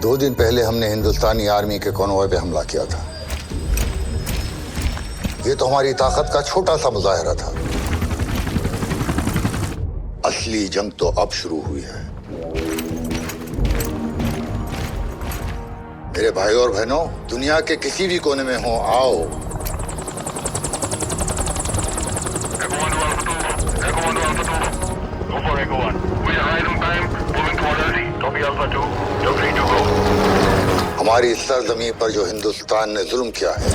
2 दिन पहले हमने हिंदुस्तानी आर्मी के कॉन्वॉय पे हमला किया था। ये तो हमारी ताकत का छोटा सा मुजाहिरा था। असली जंग तो अब शुरू हुई है। मेरे भाई और बहनों, दुनिया के किसी भी कोने में हो, आओ। हमारी सरजमीन पर जो हिंदुस्तान ने जुल्म किया है,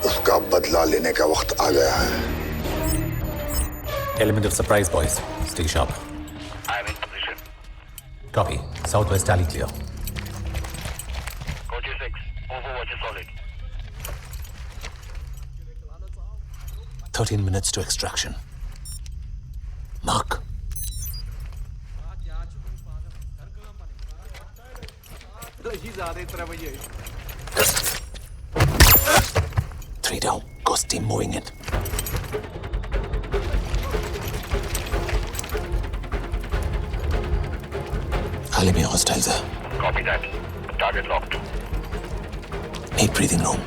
उसका बदला लेने का वक्त आ गया है। Element of surprise, boys. Stay sharp. I am in position. Copy. Southwest alley clear. Coach 6, overwatch is solid. 13 minutes to extraction. Mark. Three down. Ghost team moving in. Alley में hostiles है. Copy that. Target locked. Need breathing room.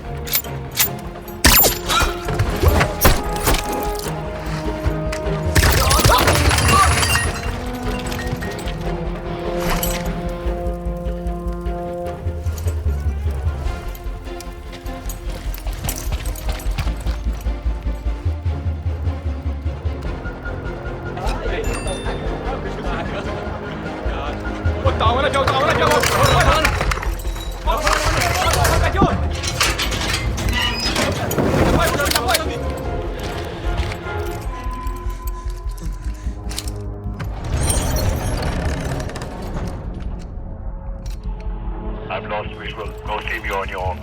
I've lost visual. Go team, you on your own.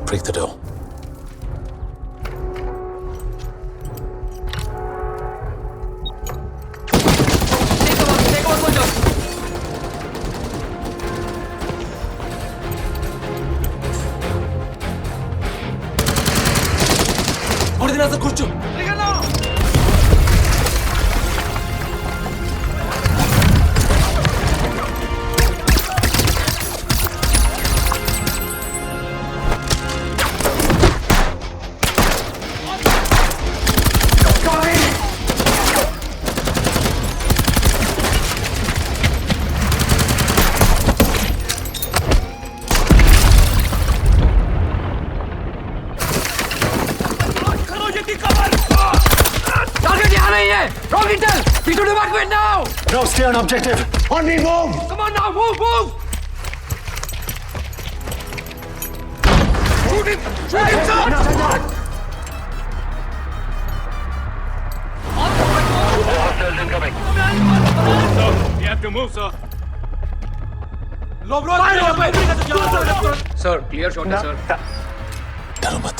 Break the door. Ordinanza kurcu. Wrong intel! We should evacuate now! No, stay on objective. On me, move! Come on now, move, move! Shoot him! Shoot him, sir! Hostiles incoming. We have to move, sir. Low blow! Sir, clear shot है, sir. डरो मत.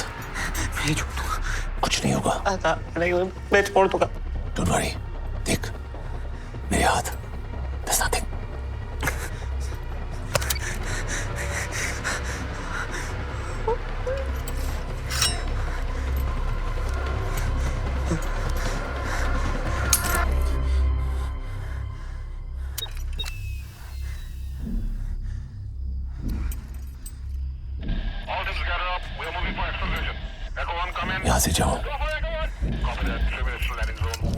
मैं छोड़ दूंगा. कुछ नहीं होगा. नहीं, मैं छोड़ दूंगा. Don't worry. देख. मेरे हाथ. There's nothing. All teams gather up. We are moving for exclusion. Echo 1, come in. यहाँ से जाओ. Go for Echo 1. Copy that. 3 minutes to landing zone.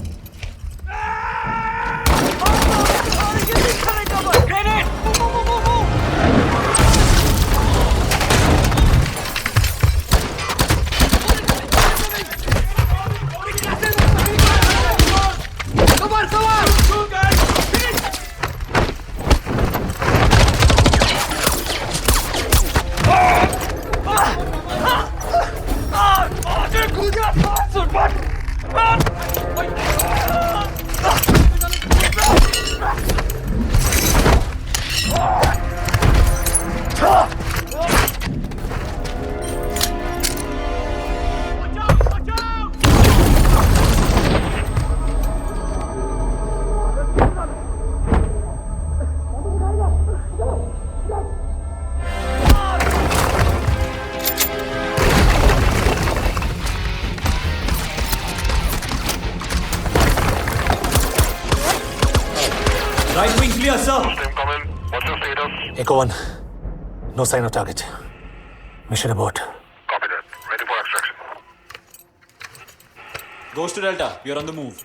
Right wing clear, sir. Team come in. What's your status? Echo 1. No sign of target. Mission abort. Copy that. Ready for extraction. Ghost to Delta, we are on the move.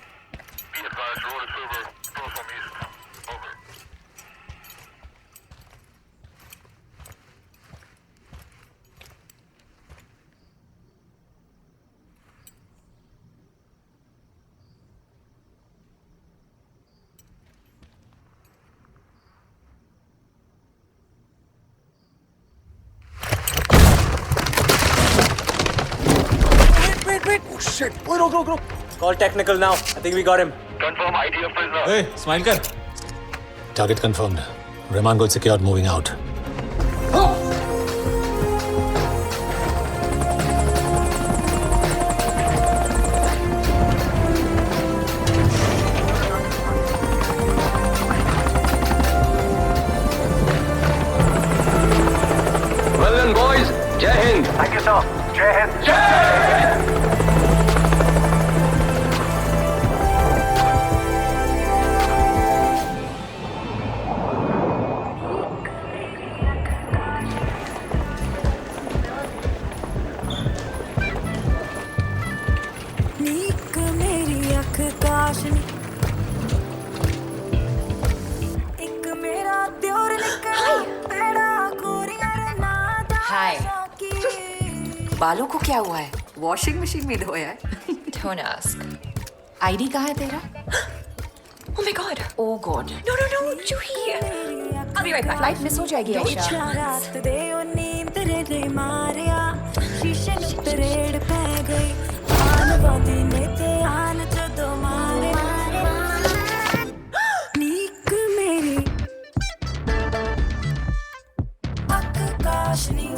Be advised, road is silver. Close from east. Over. Call technical now. I think we got him. Confirm ID of prisoner. Hey, smile kar. Target confirmed. Rahman Gold secured, moving out. Well then, boys, Jai Hind. Thank you, sir. Jai Hind. नीक मेरी अख काशनी एक मेरा त्योर निकला तेरा गोरिया रे नादा हाय। शौकी। बालों को क्या हुआ है? वॉशिंग मशीन में धोया है? Don't ask. आईडी कहाँ है तेरा? Oh my god. Oh god. No, Juhi. I'll be right back. Flight miss हो जाएगी आयशा। रात दे ओ नींद तेरे दे मारिया शीशे नु तरेड़ पै गई आन वादी ने ते आन जदों मारे नीक मेरी अख काशनी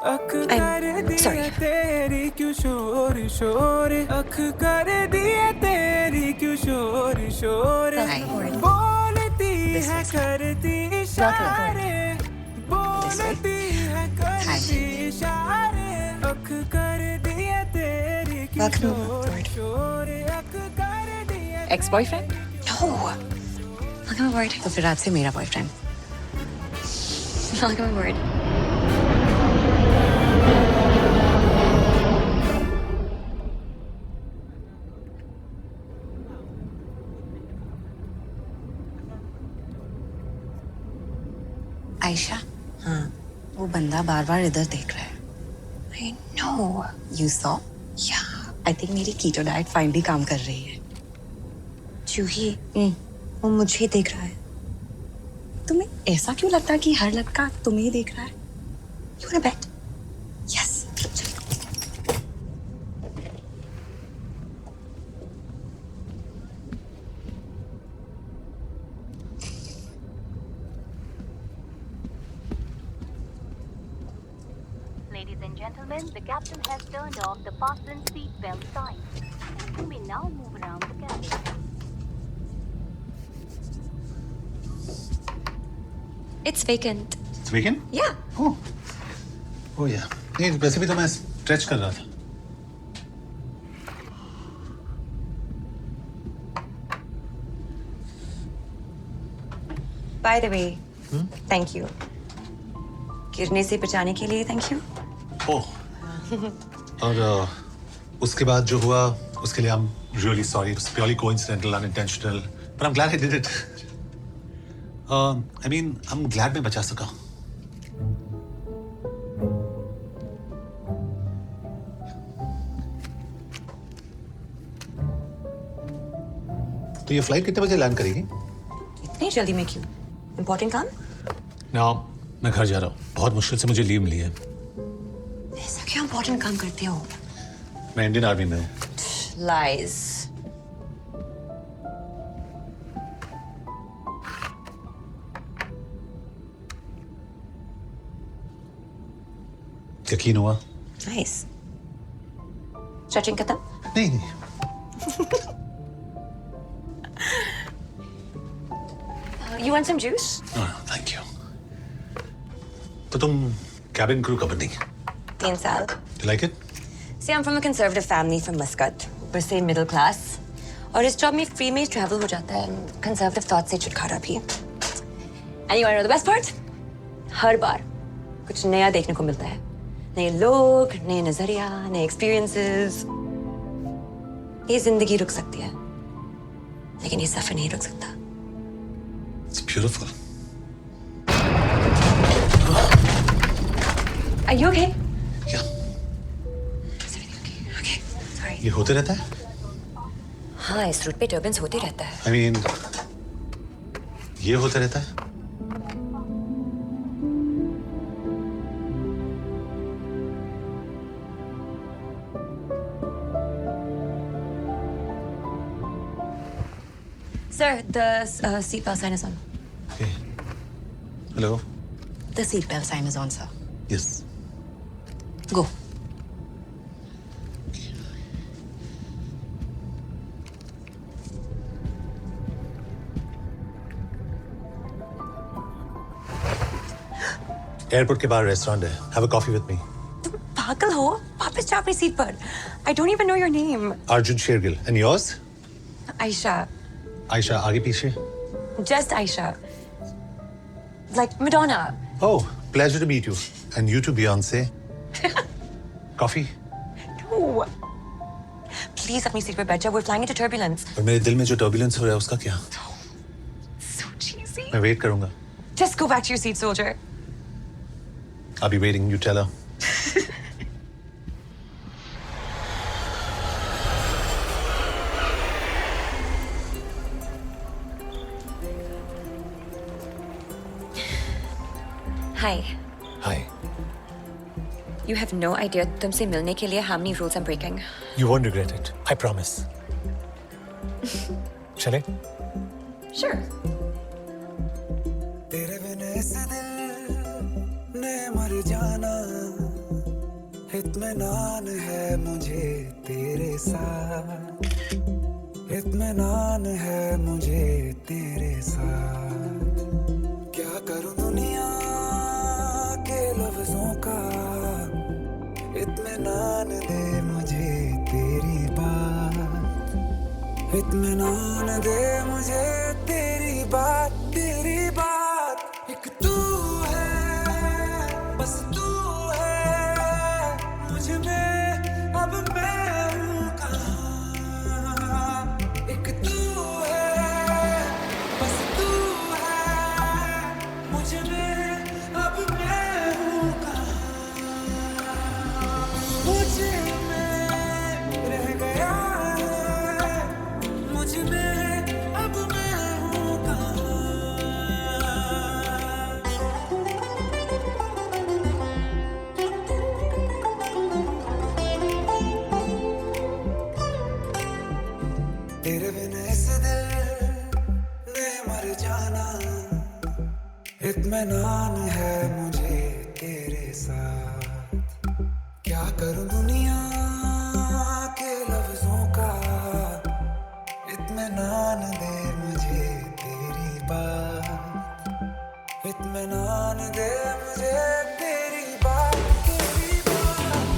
I'm sorry. तेरी क्यों शोर शोर अख कर दिए तेरी क्यों शोर शोर Hi. बोलती है करती इशारे बोलती है करती इशारे अख कर दिए तेरी क्यों Welcome शोर aboard. शोर अख कर दिए Ex-boyfriend? No. Welcome aboard. तो फिर आज से मेरा बॉयफ्रेंड। Welcome aboard. आयशा, हाँ, वो बंदा बार बार इधर देख रहा है। I know. You saw? Yeah. I think मेरी कीटो डाइट फाइनली काम कर रही है। Juhi. वो मुझे देख रहा है। तुम्हें ऐसा क्यों लगता है कि हर लड़का तुम्हें ही देख रहा है? You wanna bet? Yes. Ladies and gentlemen, the captain has turned off the fasten seat belt sign. You may now move around the cabin. It's vacant. Weekend? Yeah. Oh. Oh yeah. नहीं वैसे भी तो मैं stretch कर रहा था। By the way, thank you. गिरने से बचाने के लिए thank you. ओह। और उसके बाद जो हुआ उसके लिए I'm really sorry. It was purely coincidental, unintentional. But I'm glad I did it. I mean, I'm glad मैं बचा सका। तो ये फ्लाइट कितने बजे लैंड करेगी? इतनी जल्दी में क्यों? Important काम? ना, मैं घर जा रहा हूँ। बहुत मुश्किल से मुझे लीव मिली है। ऐसा क्या important काम करते हो? मैं इंडियन आर्मी में हूँ। Lies. यकीन हुआ? Nice. Stretching खत्म? नहीं नहीं। You want some juice? Thank you. तो तुम cabin crew कब बनी? 3 साल. You like it? See, I'm from a conservative family from Muscat. ऊपर से middle class. और इस जॉब में फ्री में ट्रैवल हो जाता है, कंजर्वेटिव थॉट से छुटकारा भी। And you want to know the best part? हर बार कुछ नया देखने को मिलता है, नए लोग, नए नजरिया, नए एक्सपीरियंसेस। ये जिंदगी रुक सकती है, लेकिन ये सफर नहीं रुक सकता। It's beautiful. Are you okay? क्या? Is everything okay? Okay, sorry. ये होते रहता है? हाँ, इस रूट पे टर्बुलेंस होते रहता है। I mean, ये होते रहता है? Sir, the seatbelt sign is on. Okay. Hello. The seatbelt sign is on, sir. Yes. Go. Airport के बाहर रेस्टोरेंट है। Have a coffee with me. तुम पागल हो? वापस जा अपनी सीट पर। I don't even know your name. Arjun Shergill. And yours? Aisha. Aisha, आगे पीछे? Just Aisha. Like Madonna. Oh, pleasure to meet you. And you too, Beyonce. Coffee? No. Please अपनी सीट पर बैठ जा। We're flying into turbulence. और मेरे दिल में जो टर्बुलेंस हो रहा है उसका क्या? So cheesy. मैं वेट करूंगा। Just go back to your seat, soldier. I'll be waiting. You tell her. Hi. Hi. You have no idea तुमसे मिलने के लिए how many rules I'm breaking. You won't regret it. I promise. चले? Sure. तेरे बिना इस दिल ने मर जाना, इत्मीनान है मुझे तेरे साथ, इत्मीनान है मुझे तेरे साथ। क्या करूं दुनिया के लफ्जों का, इत्मीनान दे मुझे तेरी बात, इत्मीनान दे मुझे तेरी बात, तेरी बात। एक तू है, बस तू है, मुझ में अब मैं हूँ कहाँ। एक तू है, बस तू है, मुझ में अब मैं हूँ कहाँ। मुझ में रह गया है, मुझ में अब मैं हूँ कहाँ। तेरे बिना इस दिल ने मर जाना, इत्मीनान है मुझे तेरे साथ। क्या करूं दुनिया के लफ्जों का, इत्मीनान दे मुझे तेरी बात, इत्मीनान दे मुझे तेरी बात, तेरी बात।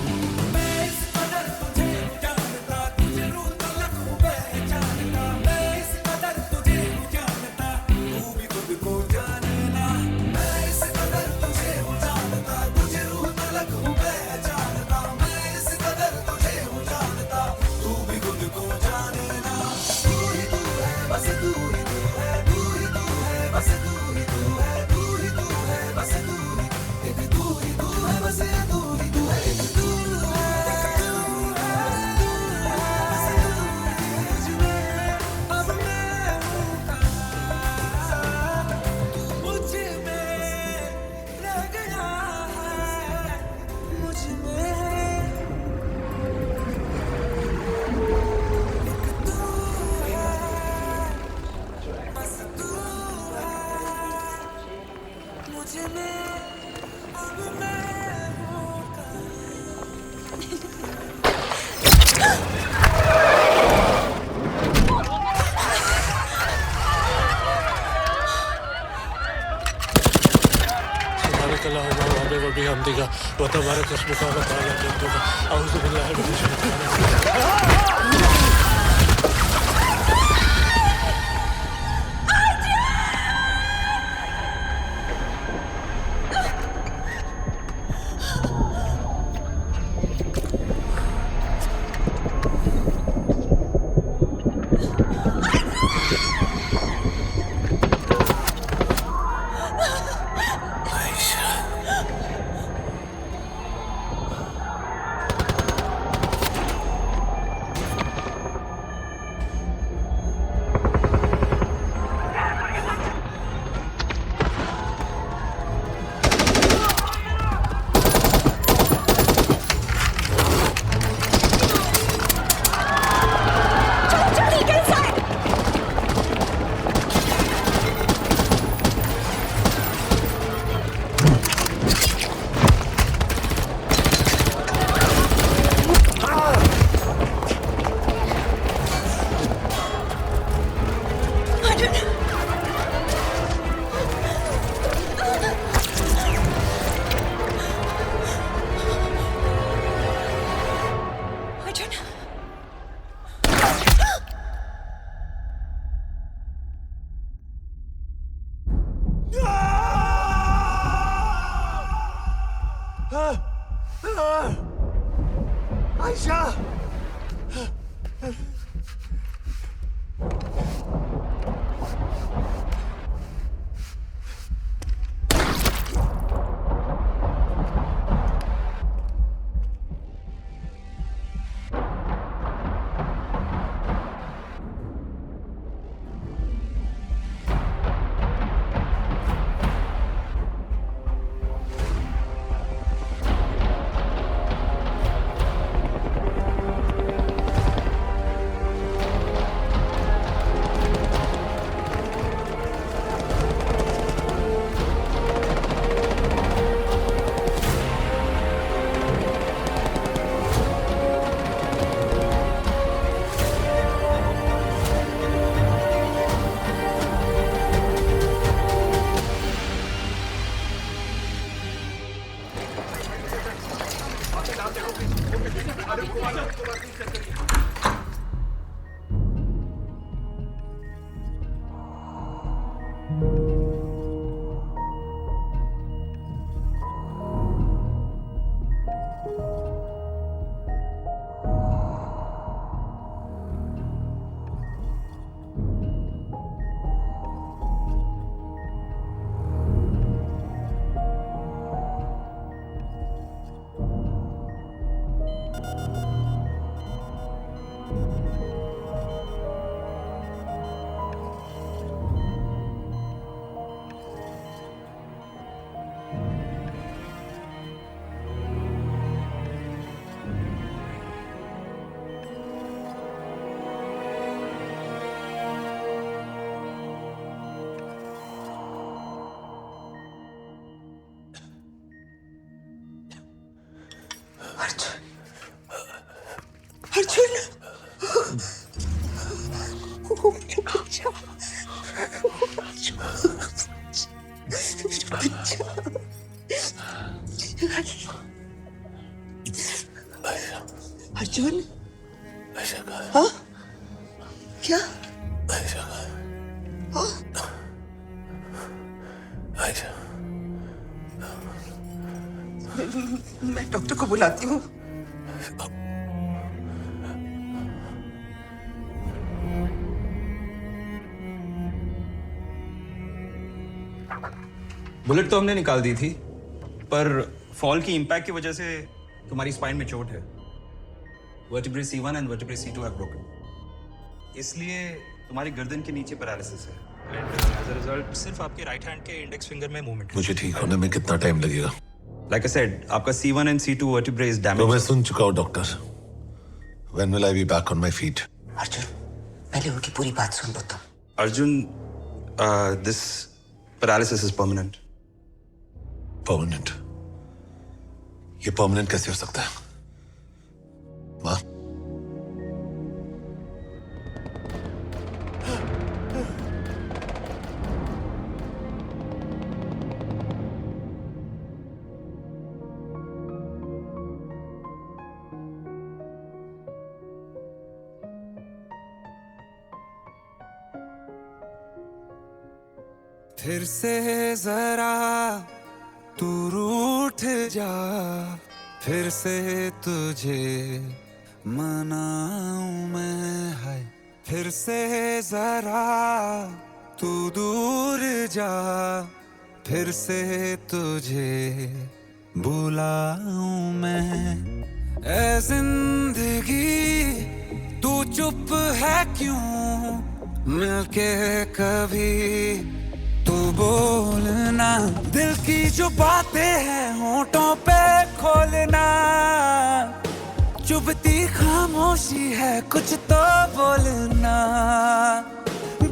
मैं इस कदर तुझे जानता, तुझे रूह तलक हूँ पहचानता। मैं इस कदर तुझे जानता, तू भी खुद को जानना। मैं इस कदर तुझे जानता, तुझे रूह तलक हूँ पहचानता। मैं इस कदर तुझे जानता, तू भी खुद को जानना। तू ही तू है, बस तू ही तू है, तू ही तू है, बस तू ही तू है, तू ही तू है, बस तू ही, एक तू ही तू है, बस तू ही तू है, एक तू है, बस तू ही, मुझ में अब मैं हूँ कहाँ। तू मुझ में रह गया है, मुझ में एक तू है, बस तू है, मुझ में अब मैं हूँ सुभानक अल्लाहुम्मा व बिहम्दिका व तबारक अस्मुका व तआला जद्दुका। औज़ु बिल्लाहि मिनश शैतानिर रजीम। आयशा अर्जुन ओ मेरा बच्चा अर्जुन हाँ क्या हाँ मैं डॉक्टर को बुलाती हूँ। बुलेट तो हमने निकाल दी थी, पर फॉल की इंपैक्ट की वजह से तुम्हारी स्पाइन में चोट है। Vertebrae C1 and vertebrae C2 have broken. इसलिए तुम्हारी गर्दन के नीचे पैरालिसिस है। एंड एज अ रिजल्ट सिर्फ आपके राइट हैंड के इंडेक्स फिंगर में मूवमेंट। मुझे ठीक होने में कितना टाइम लगेगा? लाइक आई सेड, आपका C1 and C2 vertebrae is damage. तो मैं सुन चुका हूँ doctor. When will I be back on my feet? Arjun पहले उनकी पूरी बात सुन लो तुम। Arjun, this paralysis is permanent. Permanent? ये परमानेंट कैसे हो सकता है? माँ? फिर से जरा तू रूठ जा, फिर से तुझे मनाऊं मैं, है फिर से जरा तू दूर जा, फिर से तुझे बुलाऊं मैं। ऐ जिंदगी तू चुप है क्यों, मिलके कभी तू बोलना, दिल की जो बातें हैं होठों पे खोलना, चुभती खामोशी है कुछ तो बोलना,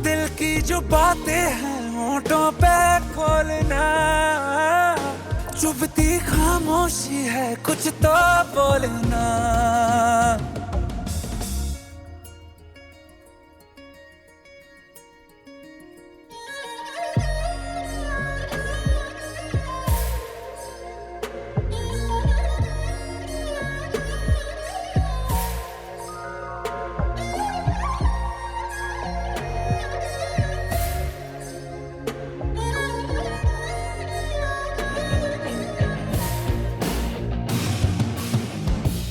दिल की जो बातें हैं होठों पे खोलना, चुभती खामोशी है कुछ तो बोलना।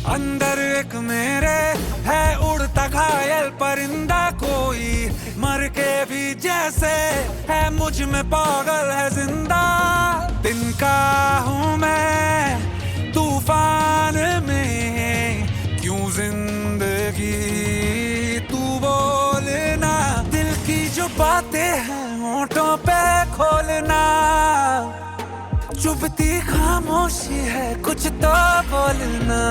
अंदर एक मेरे है उड़ता घायल परिंदा कोई, मर के भी जैसे है मुझ में पागल है जिंदा। दिन का हूँ मैं तूफान में, क्यों जिंदगी तू बोलना, दिल की जो बातें हैं होठों पे खोलना, चुभती खामोशी है कुछ तो बोलना।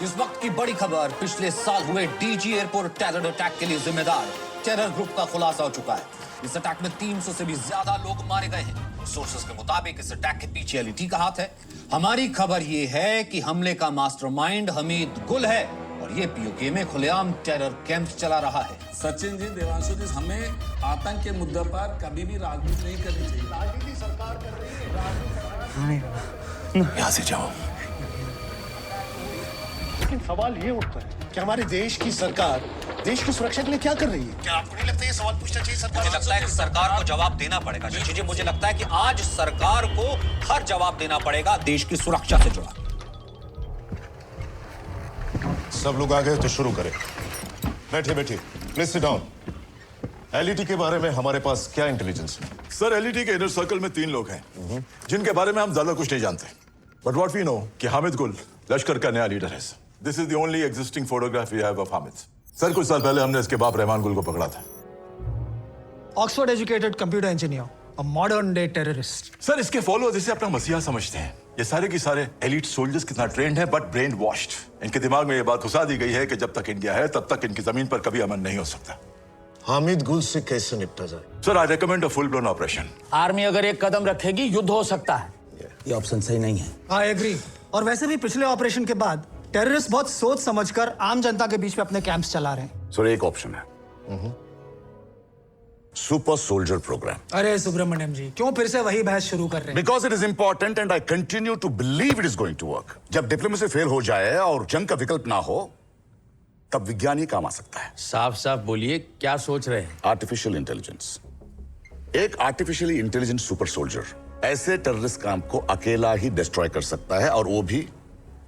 इस वक्त की बड़ी खबर, पिछले साल हुए डीजी एयरपोर्ट टेरर अटैक के लिए जिम्मेदार टेरर ग्रुप का खुलासा हो चुका है। इस अटैक में 300 से भी ज्यादा लोग मारे गए हैं। सोर्सेस के मुताबिक इस अटैक के पीछे एलईटी का हाथ है। हमारी खबर यह है कि हमले का मास्टरमाइंड हमीद गुल है और ये पीओके में खुलेआम टेरर कैंप चला रहा है। सचिन जी, देवांशु जी, हमें आतंक के मुद्दे पर कभी भी राजनीति नहीं करनी चाहिए। राजनीति सरकार कर रही है, यहाँ से जाओ। लेकिन सवाल ये उठता है कि हमारे देश की सरकार देश की सुरक्षा के लिए क्या कर रही है? क्या आपको नहीं लगता ये सवाल पूछना चाहिए सरकार? मुझे लगता है कि सरकार को जवाब देना पड़ेगा। जी, मुझे लगता है कि आज सरकार को हर जवाब देना पड़ेगा देश की सुरक्षा से जुड़ा। सब लोग आ गए तो शुरू करें। बैठे बैठे, प्लीज सिट डाउन। एलईटी के बारे में हमारे पास क्या इंटेलिजेंस है? सर, एलईटी के इनर सर्कल में 3 लोग हैं जिनके बारे में हम ज्यादा कुछ नहीं जानते, बट व्हाट वी नो कि हामिद गुल लश्कर का नया लीडर है। This is the only existing photograph we have of Hamid. Sir, कुछ साल पहले हमने इसके बाप रहमान गुल को पकड़ा था। Oxford educated computer engineer, a modern day terrorist. Sir, इसके फॉलोअर्स इसे अपना मसीहा समझते हैं। ये सारे के सारे एलीट सोल्जर्स कितना ट्रेंड हैं, बट ब्रेन वॉश्ड। इनके दिमाग में ये बात घुसा दी गई है कि जब तक इंडिया है तब तक इनकी जमीन पर कभी अमन नहीं हो सकता। हामिद गुल से कैसे निपटा जाए? Sir, I recommend a full blown operation. Army अगर एक कदम रखेगी युद्ध हो सकता है। ये ऑप्शन सही नहीं है। I agree. और वैसे भी पिछले ऑपरेशन के बाद टेररिस्ट बहुत सोच समझकर आम जनता के बीच में अपने कैंप्स चला रहे हैं। सर, एक ऑप्शन है, सुपर सोल्जर प्रोग्राम। अरे सुब्रमण्यम जी, क्यों फिर से वही बहस शुरू कर रहे हैं? Because it is important and I continue to believe it is going to work. जब डिप्लोमेसी फेल हो जाए और जंग का विकल्प ना हो, तब विज्ञान ही काम आ सकता है। साफ साफ बोलिए, क्या सोच रहे हैं? Artificial intelligence. एक आर्टिफिशियली इंटेलिजेंट सुपर सोल्जर ऐसे टेररिस्ट काम को अकेला ही डिस्ट्रॉय कर सकता है, और वो भी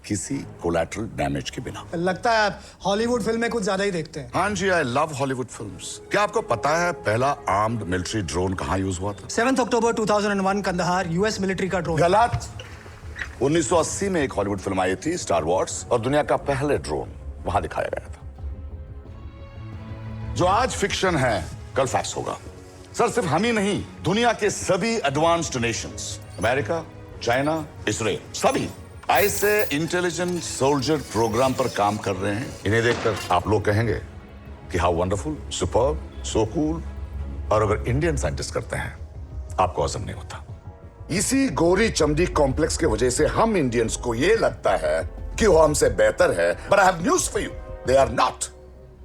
किसी कोलैटरल डैमेज के बिना। लगता है आप हॉलीवुड फिल्में कुछ ज्यादा ही देखते हैं। हाँ जी, आई लव हॉलीवुड फिल्म्स। क्या आपको पता है पहला आर्म्ड मिलिट्री ड्रोन कहाँ यूज हुआ था? 7 अक्टूबर 2001 कंदहार, यूएस मिलिट्री का ड्रोन। गलत। 1980 में एक हॉलीवुड फिल्म आई थी, स्टार वॉर्स, और दुनिया का पहले ड्रोन वहां दिखाया गया था। जो आज फिक्शन है, कल फैक्ट होगा। सर, सिर्फ हम ही नहीं, दुनिया के सभी advanced Nations, America, China, Israel, सभी ऐसे इंटेलिजेंट सोल्जर प्रोग्राम पर काम कर रहे हैं। इन्हें देखकर आप लोग कहेंगे कि how wonderful, superb, so cool. और अगर इंडियन साइंटिस्ट करते हैं, आपको हजम नहीं होता। इसी गोरी चमड़ी कॉम्प्लेक्स की वजह से हम इंडियंस को यह लगता है कि वो हमसे बेहतर है। But I have news for you, they are not.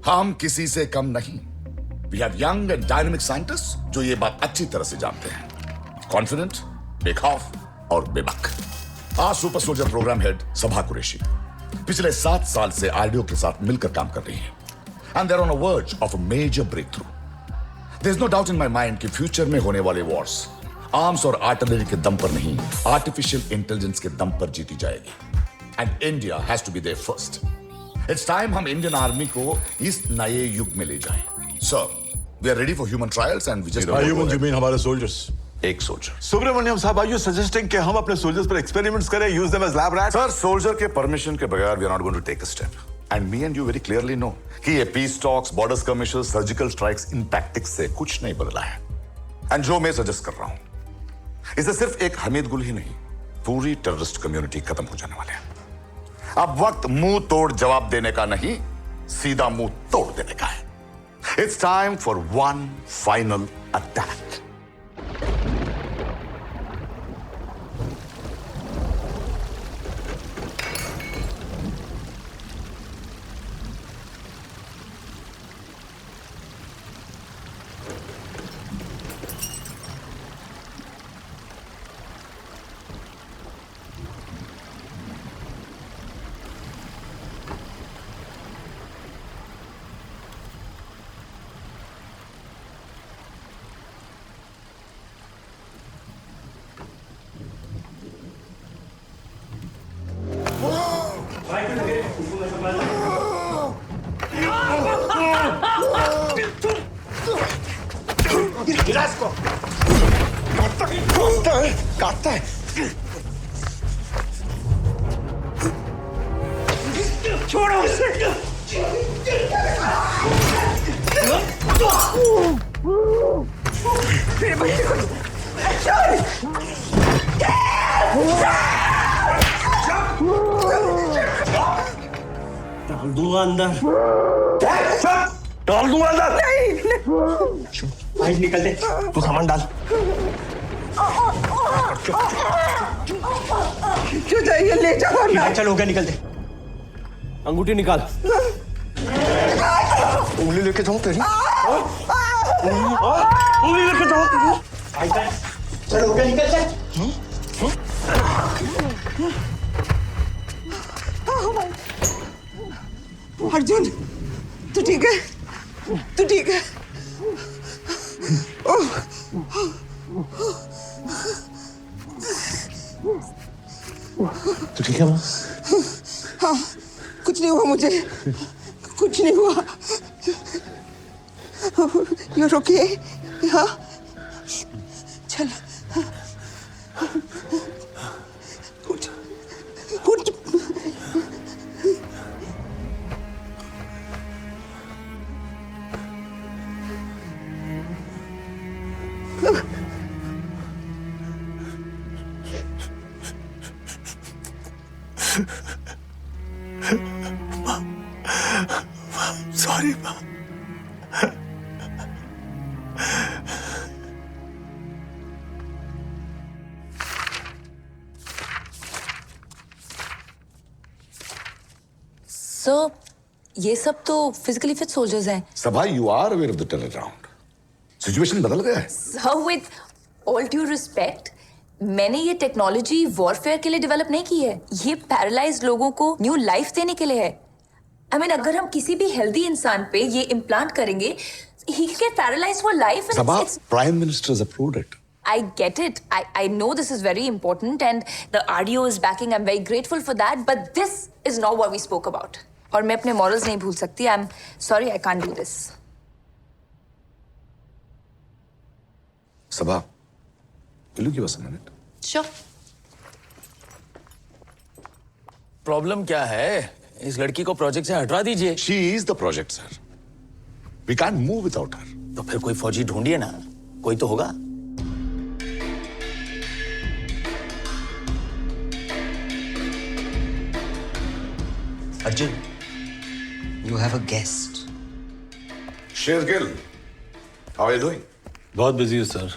हम किसी से कम नहीं। We have young and dynamic scientist जो ये बात अच्छी तरह से जानते हैं। कॉन्फिडेंट, बेखौफ और बेबाक। आज सुपर सोल्जर प्रोग्राम हेड सभा कुरैशी पिछले 7 साल से आरडीओ के साथ मिलकर काम कर रही है, and they are on a verge of a major breakthrough. There is no doubt in my mind कि फ्यूचर में होने वाले वॉर्स आर्म्स और आर्टिलरी के दम पर नहीं, आर्टिफिशियल इंटेलिजेंस के दम पर जीती जाएगी, and India has to be there first. It's time हम इंडियन आर्मी को इस नए युग में ले जाएं। Sir, we are ready for human trials and we just you mean हमारे सोल्जर्स? एक सोल्जर। सुब्रमण्यम साहब, आर यू सजेस्टिंग कि हम अपने सोल्जर्स पर एक्सपेरिमेंट्स करें, use them as lab rats? Sir, soldier के परमिशन के बगैर we are not going to take a step. And me and you very clearly know कि ये peace talks, border skirmishes, surgical strikes इन tactics से कुछ नहीं बदला है। एंड जो मैं सजेस्ट कर रहा हूं, इससे सिर्फ एक हमीद गुल ही नहीं, पूरी टेररिस्ट कम्युनिटी खत्म हो जाने वाले हैं। अब वक्त मुंह तोड़ जवाब देने का नहीं, सीधा मुंह तोड़ देने का है। It's time for one final attack. गिरा इसको। काटता है। छोड़ो उसे। मेरे बच्चे को डाल दूंगा अंदर। डाल दूंगा अंदर। नहीं। भाई निकल दे। तू सामान डाल। क्यों चाहिए ले जाओ ना। चल हो गया निकल दे। अंगूठी निकाल। उंगली लेके जाऊं तेरी। उंगली लेके जाऊं तेरी। चल हो गया निकल दे। अर्जुन तू ठीक है? तू ठीक है? तू ठीक है माँ? हाँ कुछ नहीं हुआ मुझे, कुछ नहीं हुआ। You're okay? हाँ चल उठ उठ। सॉरी माँ। सर ये सब तो फिजिकली फिट सोल्जर्स हैं। सभा, you are aware of the turnaround. Situation बदल गया है। Sir with all due respect, मैंने ये टेक्नोलॉजी वॉरफेयर के लिए डेवलप नहीं की है। ये पैरालाइज्ड लोगों को न्यू लाइफ देने के लिए है। आई मीन अगर हम किसी भी हेल्दी इंसान पे ये इम्प्लांट करेंगे, he will get paralyzed for life. And Sabha, it's Prime Minister has approved it. I get it. I know this is very important and the RDO is backing. I'm very grateful for that. But this is not what we spoke about. और मैं अपने morals नहीं भूल सकती. I'm sorry, I can't do this. Sabha, will you give us a minute? Sure. Problem क्या है? इस लड़की को प्रोजेक्ट से हटवा दीजिए। She is the project, sir. We can't move without her. तो फिर कोई फौजी ढूंढिए ना, कोई तो होगा। Arjun, you have a guest. Shergill, how are you doing? बहुत बिजी हूँ सर,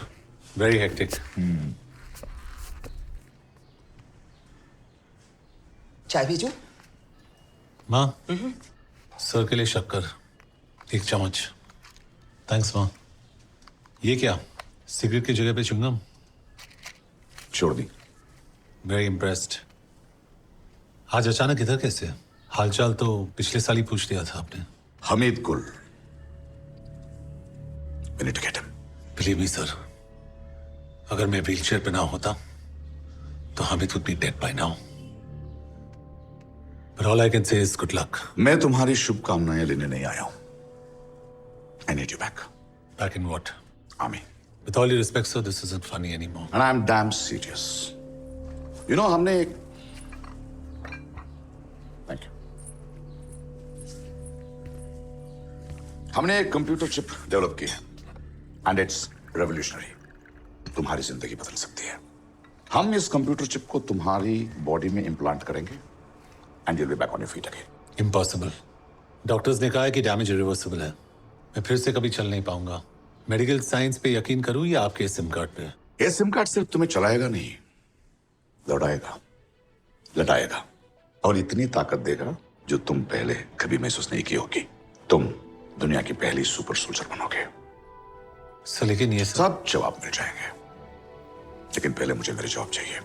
वेरी हेक्टिक। चाय पीजू? माँ, सर के लिए शक्कर 1 चम्मच। थैंक्स माँ। ये क्या, सिगरेट की जगह पे च्युइंगम? छोड़ दी। Very impressed. आज अचानक इधर कैसे? हालचाल तो पिछले साल ही पूछ लिया था आपने। Hamid Gul. We need to get him. Believe me, sir. अगर मैं व्हीलचेयर पे ना होता, तो Hamid would be dead by now. But all I can say is good luck. मैं तुम्हारी शुभकामनाएं लेने नहीं आया हूं। I need you back. Back in what? Army. With all due respect, sir, this isn't funny anymore. And I'm damn serious. You know, हमने एक Thank you. हमने एक कंप्यूटर चिप डेवलप की है एंड इट्स रेवोल्यूशनरी। तुम्हारी जिंदगी बदल सकती है। हम इस कंप्यूटर चिप को तुम्हारी बॉडी में इम्प्लांट करेंगे and you'll be back on your feet again. Impossible. Doctors ने कहा है कि डैमेज इरिवर्सिबल है। मैं फिर से कभी चल नहीं पाऊंगा। मेडिकल साइंस पे यकीन करूं या आपके सिम कार्ड पे? ये सिम कार्ड सिर्फ तुम्हें चलाएगा नहीं, लौटाएगा, लटाएगा और इतनी ताकत देगा जो तुम पहले कभी महसूस नहीं की होगी। तुम दुनिया की पहली सुपर सोल्जर बनोगे। सर लेकिन ये सब जवाब मिल जाएंगे, लेकिन पहले मुझे मेरी जॉब चाहिए।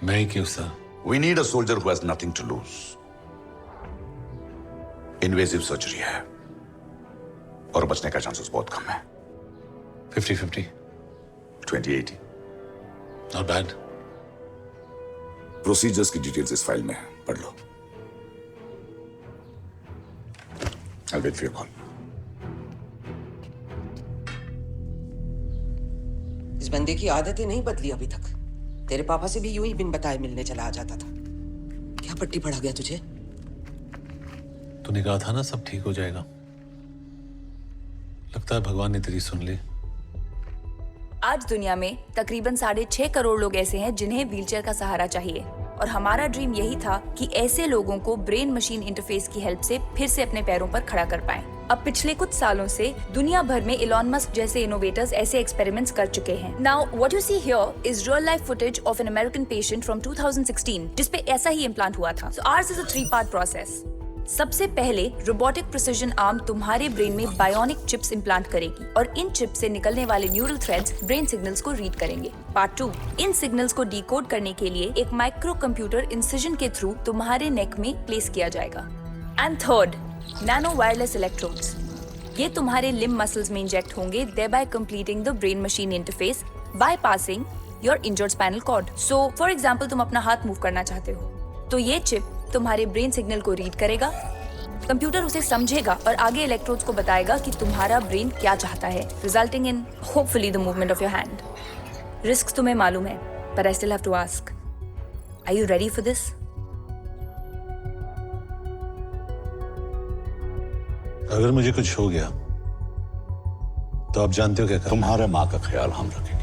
मैं ही क्यों sir? We need a soldier who has nothing to lose. Invasive surgery है और बचने का चांसेस बहुत कम है। 50-50. 20-80. Not bad. प्रोसीजर्स की डिटेल्स इस फाइल में है, पढ़ लो। I'll wait for your call. बंदे की आदतें नहीं बदली अभी तक। तेरे पापा से भी यूं ही बिन बताए मिलने चला आ जाता था। क्या पट्टी पड़ा गया तुझे? तूने कहा था ना सब ठीक हो जाएगा। लगता है भगवान ने तेरी सुन ली। आज दुनिया में तकरीबन 6.5 करोड़ लोग ऐसे हैं जिन्हें व्हीलचेयर का सहारा चाहिए, और हमारा ड्रीम यही था कि ऐसे लोगों को ब्रेन मशीन इंटरफेस की हेल्प से फिर से अपने पैरों पर खड़ा कर पाएं। अब पिछले कुछ सालों से दुनिया भर में इलॉन मस्क जैसे इनोवेटर्स ऐसे एक्सपेरिमेंट्स कर चुके हैं। Now what you see here is real life footage of an American patient from 2016 जिसपे ऐसा ही इम्प्लांट हुआ था। So ours is a 3-part process. सबसे पहले रोबोटिक प्रिसिजन आर्म तुम्हारे ब्रेन में बायोनिक चिप्स इम्प्लांट करेगी और इन चिप्स से निकलने वाले न्यूरल थ्रेड्स ब्रेन सिग्नल्स को रीड करेंगे। पार्ट 2, इन सिग्नल्स को डिकोड करने के लिए एक माइक्रो कंप्यूटर इंसिजन के थ्रू तुम्हारे नेक में प्लेस किया जाएगा। And third, nano wireless electrodes. ये तुम्हारे लिम्ब मसल्स में इंजेक्ट होंगे, thereby completing the brain machine interface bypassing your injured spinal cord. So, for example, तुम अपना हाथ मूव करना चाहते हो, तो ये चिप तुम्हारे ब्रेन सिग्नल को रीड करेगा, कंप्यूटर उसे समझेगा और आगे इलेक्ट्रोड्स को बताएगा कि तुम्हारा ब्रेन क्या चाहता है, resulting in hopefully the movement of your hand. Risk तुम्हें मालूम है, but I still have to ask, are you ready for this? अगर मुझे कुछ हो गया तो आप जानते हो क्या करना? तुम्हारे माँ का ख्याल हम रखेंगे।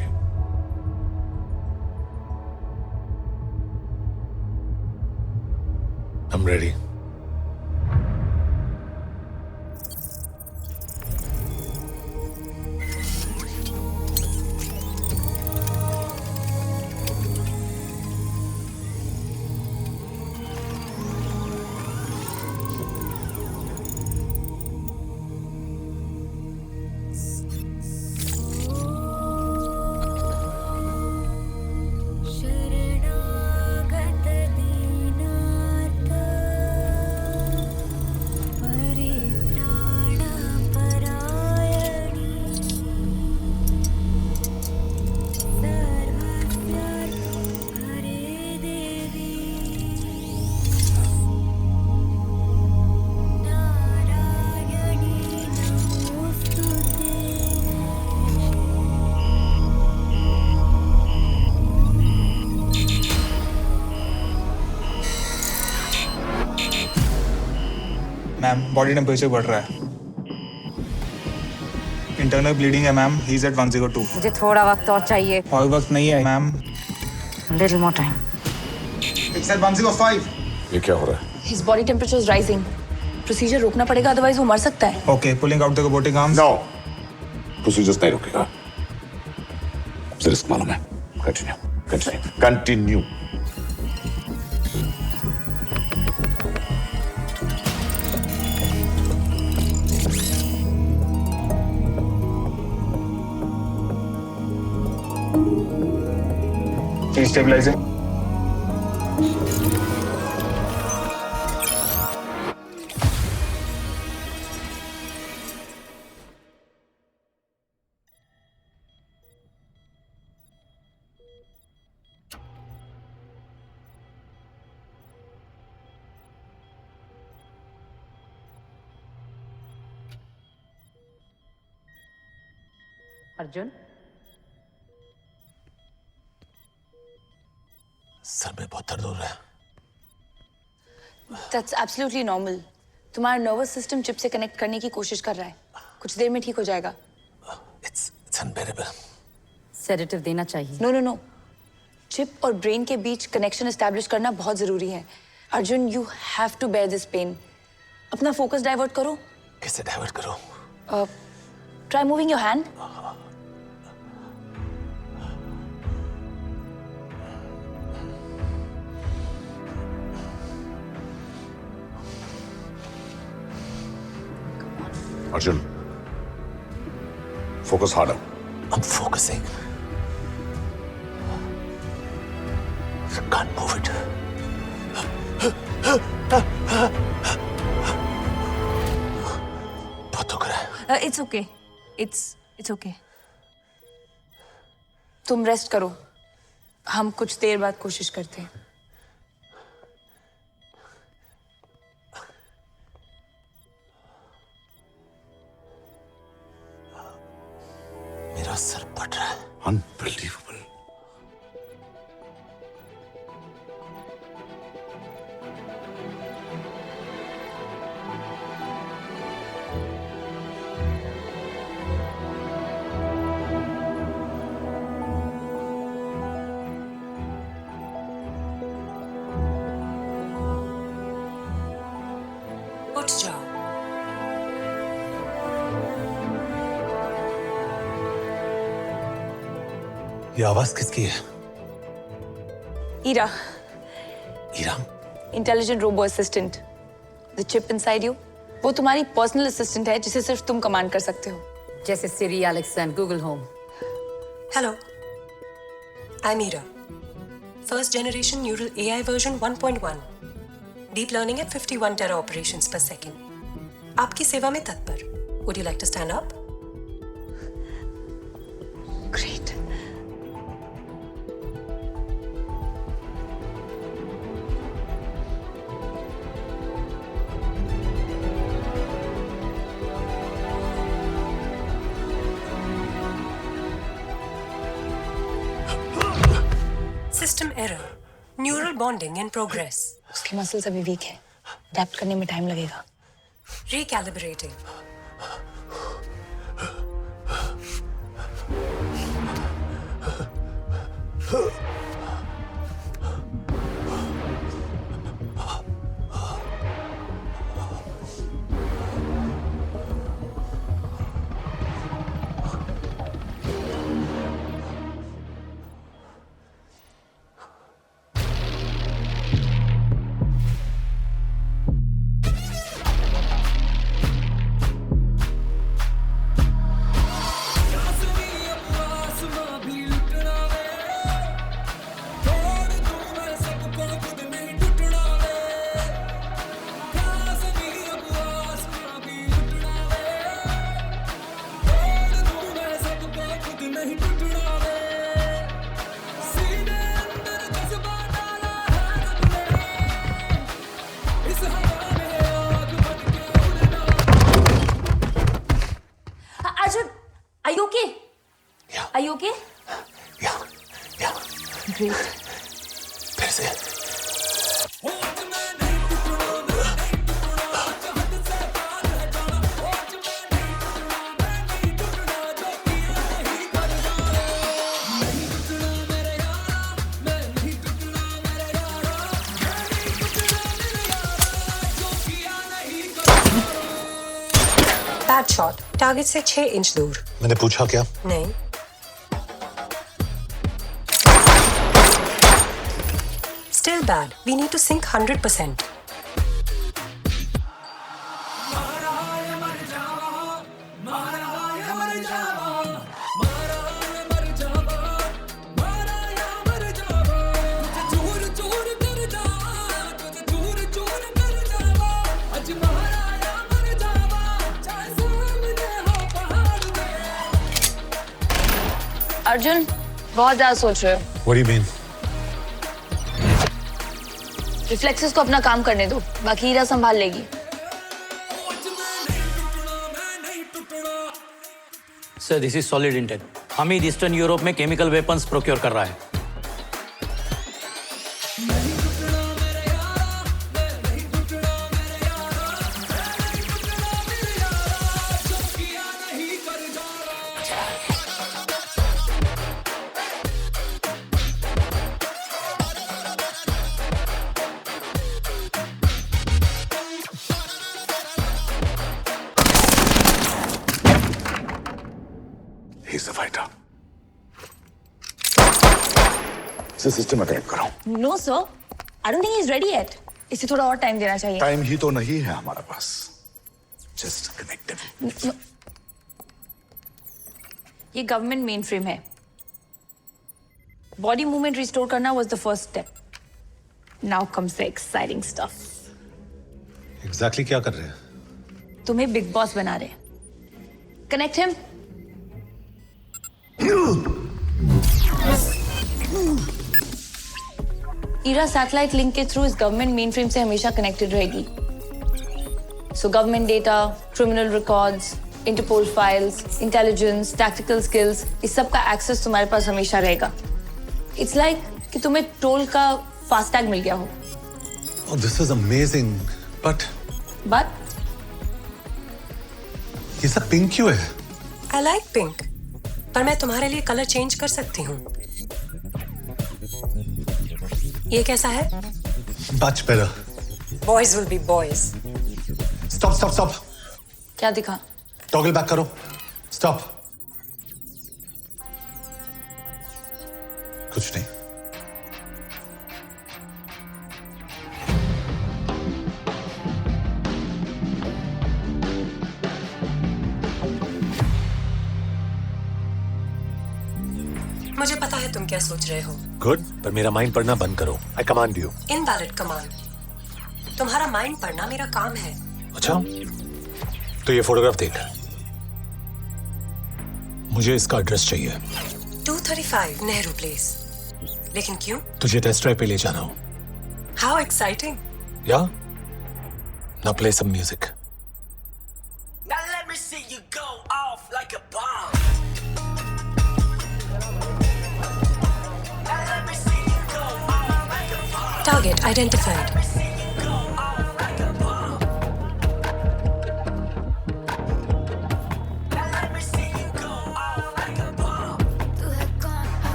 I'm ready. शरणागत दीनार्थ परित्राण परायणी सर्वस्य हरे देवी नारायणी नमोस्तुते। मैम बॉडी टेम्परेचर बढ़ रहा है, इंटरनल ब्लीडिंग है मैम, ही इज एट 102। मुझे थोड़ा वक्त और चाहिए। और वक्त नहीं है ma'am, little more time. It's at 105। ये क्या हो रहा है? His body temperature is rising. Procedure रोकना पड़ेगा, अदरवाइज वो मर सकता है। Okay, pulling out the robotic arms. No, procedures नहीं रुकेगा। मुझे रिस्क मालूम है। कंटिन्यू। स्टेबलाइजिंग। अर्जुन, सर में बहुत दर्द हो रहा है। That's absolutely normal. तुम्हारा नर्वस सिस्टम चिप से कनेक्ट करने की कोशिश कर रहा है, कुछ देर में ठीक हो जाएगा। It's unbearable. सेडेटिव देना चाहिए। नो नो नो, चिप और ब्रेन के बीच कनेक्शन एस्टैब्लिश करना बहुत जरूरी है। Arjun, you have to bear this pain. अपना फोकस डाइवर्ट करो। कैसे डाइवर्ट करो? Try moving your hand. Arjun, focus harder. I'm focusing. I can't move it. बहुत दुख रहा है। It's okay. It's okay. तुम रेस्ट करो, हम कुछ देर बाद कोशिश करते हैं। मेरा सर फट रहा है। Unbelievable. ये आवाज किसकी है? Ira, Ira? Intelligent robo assistant. The chip inside you, वो तुम्हारी पर्सनल असिस्टेंट है जिसे सिर्फ तुम कमांड कर सकते हो। जैसे Siri, Alexa and Google Home. Hello, I'm Ira. First generation neural AI version 1.1. Deep learning at 51 tera operations per second. आपकी सेवा में तत्पर। Would you like to stand up? Great. System error. Neural bonding in progress. उसके muscles अभी week है, adapt करने में time लगेगा। Recalibrating. Arjun, are you okay? Yeah. Are you okay? Yeah. Great. फिर से। Bad shot. Target से 6 inch दूर। मैंने पूछा क्या? नहीं। Still bad. We need to sync 100%. Arjun, बहुत ज्यादा सोच रहे हो। What do you mean? Reflexes को अपना काम करने दो, बाकी हीरा संभाल लेगी। Sir, this is solid Intel. Hamid eastern Europe में केमिकल वेपन्स प्रोक्योर कर रहा है। He's the fighter. इसे सिस्टम में कनेक्ट कराओ। No sir, I don't think he's ready yet. इसे थोड़ा और टाइम देना चाहिए। टाइम ही तो नहीं है हमारे पास। Just connect him. ये गवर्नमेंट मेन फ्रेम है। बॉडी मूवमेंट रिस्टोर करना was the first step. Now comes the exciting stuff. Exactly क्या कर रहे हैं? तुम्हें बिग बॉस बना रहे हैं। Connect him. Ira satellite link के थ्रू इस गवर्नमेंट मेन फ्रेम से हमेशा कनेक्टेड रहेगी। So government data, criminal records, Interpol files, intelligence, tactical skills, इस सब का एक्सेस तुम्हारे पास हमेशा रहेगा। इट्स लाइक कि तुम्हें टोल का फास्टैग मिल गया हो। Oh, this is amazing. But ये सब पिंक क्यों है? I like pink. पर मैं तुम्हारे लिए कलर चेंज कर सकती हूँ। ये कैसा है? Much better. Boys will be boys. Stop. क्या दिखा? टॉगल बैक करो। Stop. कुछ नहीं। मुझे पता है तुम क्या सोच रहे हो। गुड, पर मेरा माइंड पढ़ना बंद करो। आई कमांड यू। Invalid command. तुम्हारा माइंड पढ़ना मेरा काम है। अच्छा, तो ये फोटोग्राफ देख, मुझे इसका एड्रेस चाहिए। 235 नेहरू प्लेस। लेकिन क्यों? तुझे टेस्ट ड्राइव पे ले जाना हो। How exciting. या now play some music. Now let me see you go off like a bomb. Now let me see you go off like a bomb. Target identified.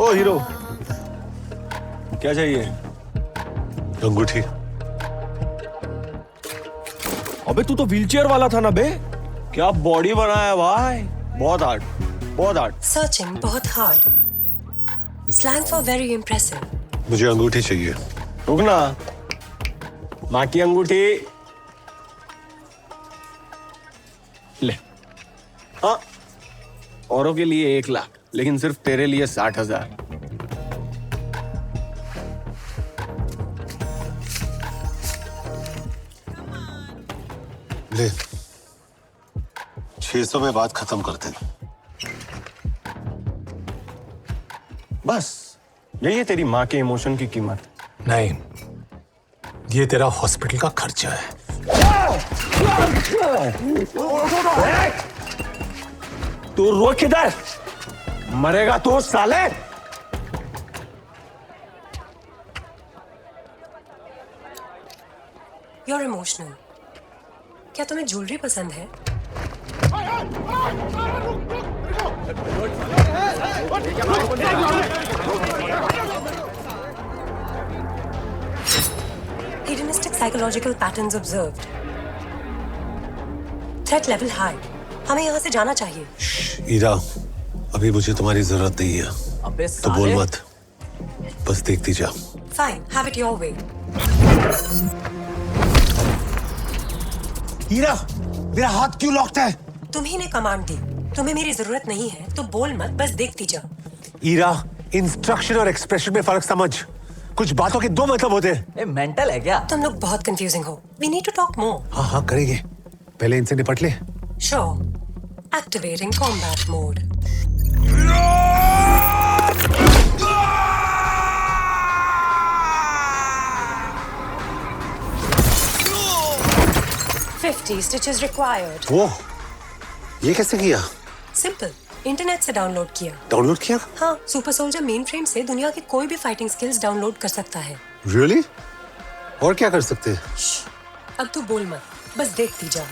ओ hero, क्या चाहिए? अंगूठी। अबे तू तो व्हीलचेयर वाला था ना बे? क्या बॉडी बनाया भाई, बहुत हार्ड, बहुत हार्ड। Searching बहुत hard. Slang for very impressive. मुझे अंगूठी चाहिए। रुकना, माँ की अंगूठी ले। हाँ, औरों के लिए 1 लाख, लेकिन सिर्फ तेरे लिए 60,000। ले, 600 में बात खत्म करते हैं। बस यही है तेरी माँ के इमोशन की कीमत। नहीं, ये तेरा हॉस्पिटल का खर्चा है। तू रो किधर? मरेगा तो साले। You're emotional. क्या तुम्हें ज्वेलरी पसंद है? Hedonistic psychological patterns observed. Threat level high. हमें यहाँ से जाना चाहिए। ईरा, अभी मुझे तुम्हारी जरूरत नहीं है, तो बोल मत, बस देखती जा। Fine, have it your way. हीरा, मेरा हाथ क्यों लॉक्ड है? तुम्ही ने कमांड दी। तुम्हें मेरी जरूरत नहीं है, तो बोल मत, बस देखती जा। ईरा, इंस्ट्रक्शन और एक्सप्रेशन में फर्क समझ। कुछ बातों के 2 मतलब होते हैं। मेंटल है क्या? तुम लोग बहुत कंफ्यूजिंग हो। We need to talk more. हाँ हाँ करेंगे, पहले इनसे निपट ले। Sure. Activating combat mode. $50 stitches required. वो ये कैसे किया? Simple. इंटरनेट से डाउनलोड किया। डाउनलोड किया? हाँ, सुपर सोल्जर मेन फ्रेम से दुनिया की कोई भी फाइटिंग स्किल्स डाउनलोड कर सकता है। Really? और क्या कर सकते हैं? अब तू बोल मत, बस देखती जा।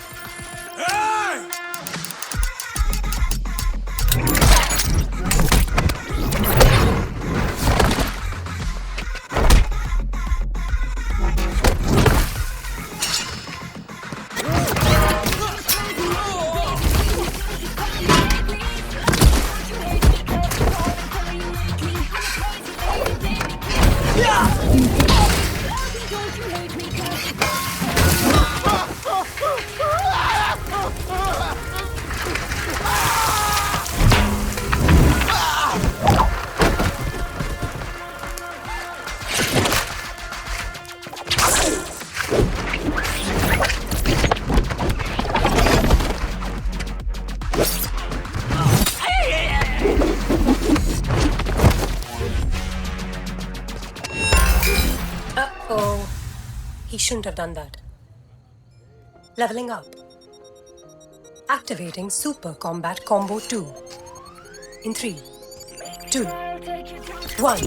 Uh-oh. He shouldn't have done that. Leveling up. Activating Super Combat Combo 2. In 3, 2, 1.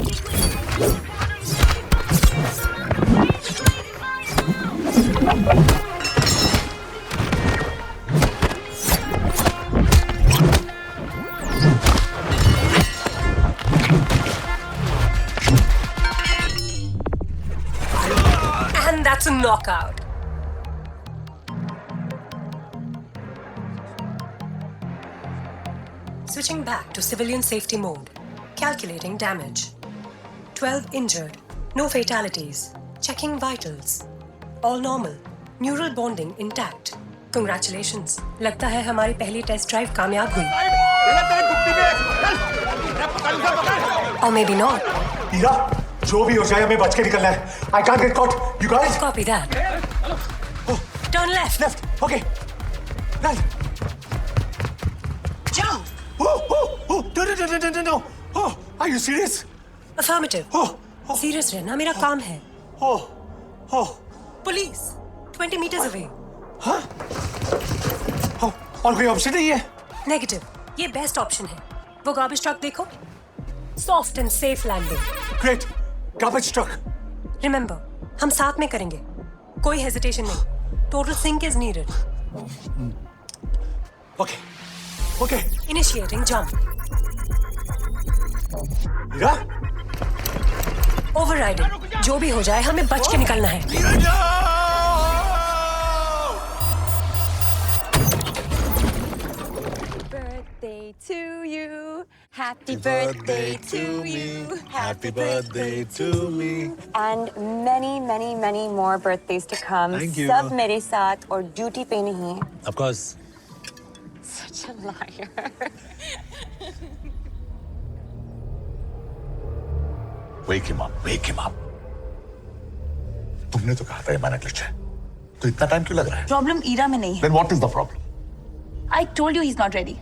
And that's a knockout. Switching back to civilian safety mode. Calculating damage. 12 injured. No fatalities. Checking vitals. All normal. Neural bonding intact. Congratulations. लगता है हमारी पहली test drive कामयाब हुई. Or maybe not. Ira, जो भी हो जाए हमें बच के निकलना है. I can't get caught. You got it? Copy that. Turn left. Left. Okay. Right. Jump. No. Oh, are you serious? Affirmative. Serious रहना मेरा काम है. Police. 20 meters away. और कोई ऑप्शन नहीं है? Negative. ये बेस्ट ऑप्शन है. वो garbage truck देखो. Soft and safe landing. Great. Garbage truck. Remember, हम साथ में करेंगे. कोई hesitation नहीं. Total sync is needed. Okay. Initiating jump. Ira? Overriding. जो भी हो जाए हमें बच के निकलना है. Birthday to you. Happy birthday to you. Happy birthday to me. And many, many, many more birthdays to come. Thank you. सब मेरे साथ और ड्यूटी पे नहीं. Of course. Such a liar. Wake him up. Wake him up. तुमने तो कहा था ये मैंने ग्लिच है. तो इतना टाइम क्यों लग रहा है? प्रॉब्लम ईरा में नहीं है. Then what is the problem? I told you he's not ready.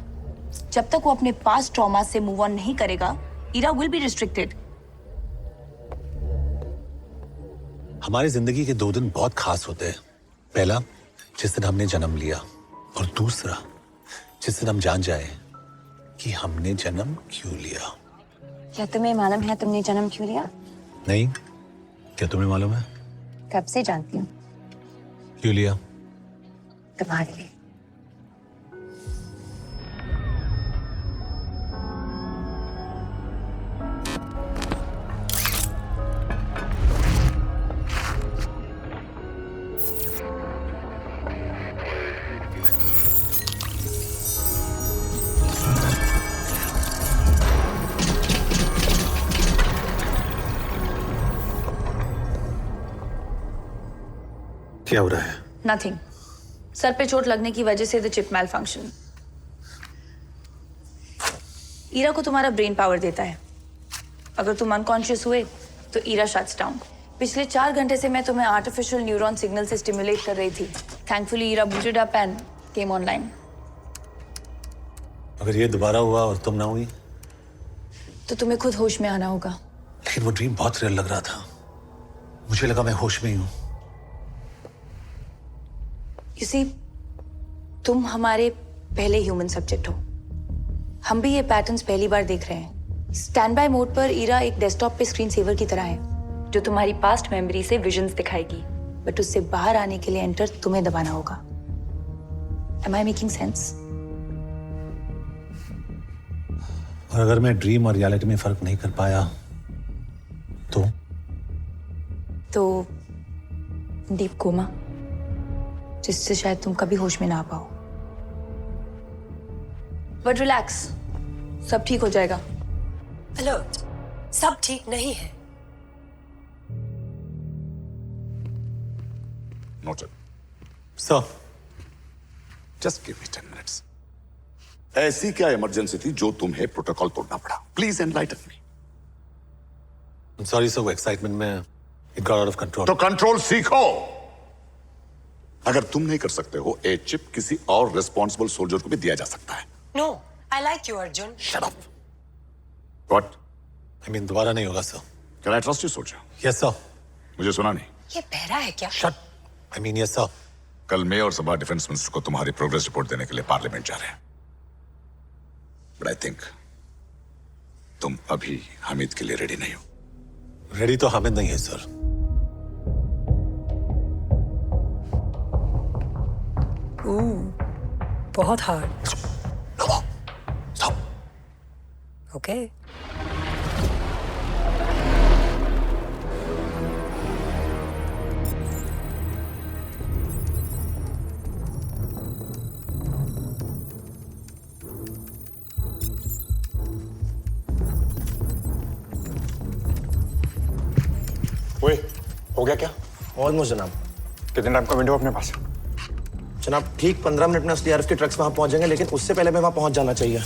जब तक वो अपने पास्ट ट्रॉमा से मूव ऑन नहीं करेगा, ईरा will be restricted. हमारी जिंदगी के 2 दिन बहुत खास होते हैं. पहला, जिस दिन हमने जन्म लिया, और दूसरा, जिस दिन हम जान जाए कि हमने जन्म क्यों लिया. क्या तुम्हें मालूम है तुमने जन्म क्यों लिया? नहीं, क्या तुम्हें मालूम है कब से जानती हूँ. क्यों लिया? तुम्हारे लिए. क्या हो रहा है? Nothing. सर पे चोट लगने की वजह से the chip malfunction. Ira को तुम्हारा ब्रेन पावर देता है. अगर तुम अनकॉन्शियस हुए तो ईरा शट्स डाउन. पिछले 4 घंटे से मैं तुम्हें आर्टिफिशियल न्यूरॉन सिग्नल से स्टिमुलेट कर रही थी. Thankfully Ira booted up and came online. अगर ये दोबारा हुआ और तुम ना हुई तो तुम्हें खुद होश में आना होगा. लेकिन वो ड्रीम बहुत रियल लग रहा था. मुझे लगा मैं होश में ही हूं. You see, तुम हमारे पहले ह्यूमन सब्जेक्ट हो. हम भी ये पैटर्न्स पहली बार देख रहे हैं. स्टैंड बाय मोड पर ईरा एक डेस्कटॉप पे स्क्रीन सेवर की तरह है, जो तुम्हारी पास्ट मेमोरी से विजन्स दिखाएगी. बट उससे बाहर आने के लिए एंटर तुम्हें दबाना होगा. Am I making sense? और अगर मैं ड्रीम और रियलिटी में फर्क नहीं कर पाया तो डीप कोमा, जिससे शायद तुम कभी होश में ना आ पाओ. बट रिलैक्स, सब ठीक हो जाएगा. Alert. सब ठीक नहीं है. Noted. So, just give me 10 minutes. ऐसी क्या इमरजेंसी थी जो तुम्हें प्रोटोकॉल तोड़ना पड़ा? Please enlighten me. I'm sorry sir, वो एक्साइटमेंट में it got out of control. तो कंट्रोल सीखो. अगर तुम नहीं कर सकते हो, ए चिप किसी और रिस्पॉन्सिबल सोल्जर को भी दिया जा सकता है. No, I like you, Arjun. Shut up. What? I mean, दोबारा नहीं होगा sir. Can I trust you, soldier? Yes sir. मुझे सुना नहीं. ये बहरा है क्या? Shut. I mean, yes sir. कल मैं और सबा डिफेंस मिनिस्टर को तुम्हारी प्रोग्रेस रिपोर्ट देने के लिए पार्लियामेंट जा रहे हैं. बट आई थिंक तुम अभी हामिद के लिए रेडी नहीं हो. रेडी तो हामिद नहीं है सर. बहुत हार्ड. ओके. हो गया क्या? ऑलमोस्ट जनाब। कितने टाइम का विंडो अपने पास? जनाब ठीक 15 मिनट में एसडीआरएफ के ट्रक्स वहां पहुंच जाएंगे, लेकिन उससे पहले मैं वहां पहुंच जाना चाहिए।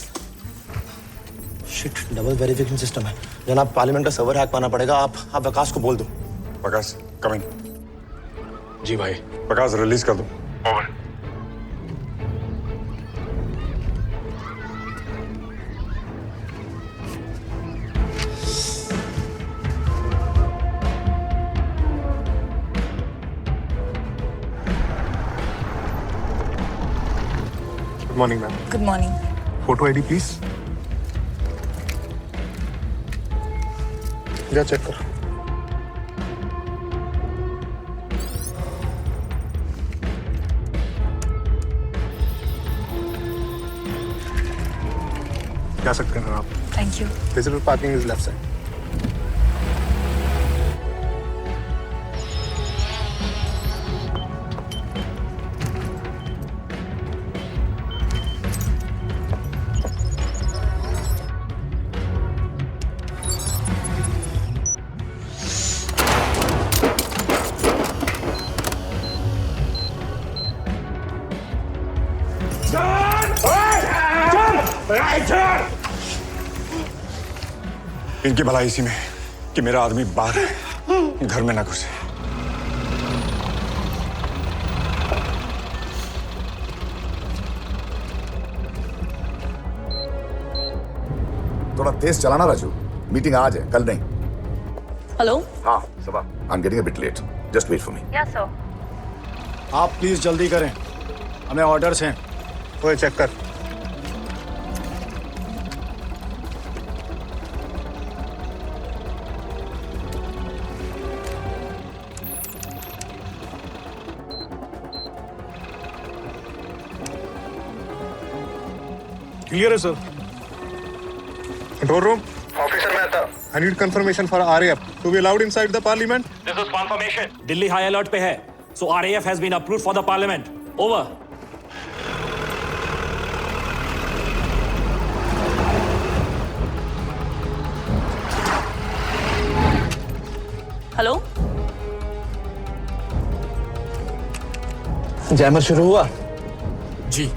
शिट, डबल वेरिफिकेशन सिस्टम है जनाब। पार्लियामेंट का सर्वर हैक पाना पड़ेगा। आप विकास को बोल दो। प्रकाश कम इन। जी भाई। प्रकाश रिलीज कर दो। Over. Good morning ma'am. Good morning. Photo ID please. जा चेक कर। जा सकते हैं आप। Thank you. Visible parking is left side. इनकी भलाई इसी में कि मेरा आदमी बाहर है, घर में ना घुसे। थोड़ा तेज चलाना राजू, मीटिंग आज है, कल नहीं। हेलो। हाँ Saba, I am getting a bit late, just wait for me. Yes sir. आप प्लीज जल्दी करें, हमें ऑर्डर्स हैं। वो चेक कर। क्लियर है sir. Control room. Officer Mehta, I need confirmation for RAF to be allowed inside the parliament. This is confirmation. Delhi high alert पे है, so RAF has been approved for the parliament. Over. Hello. Jammer शुरू हुआ? जी।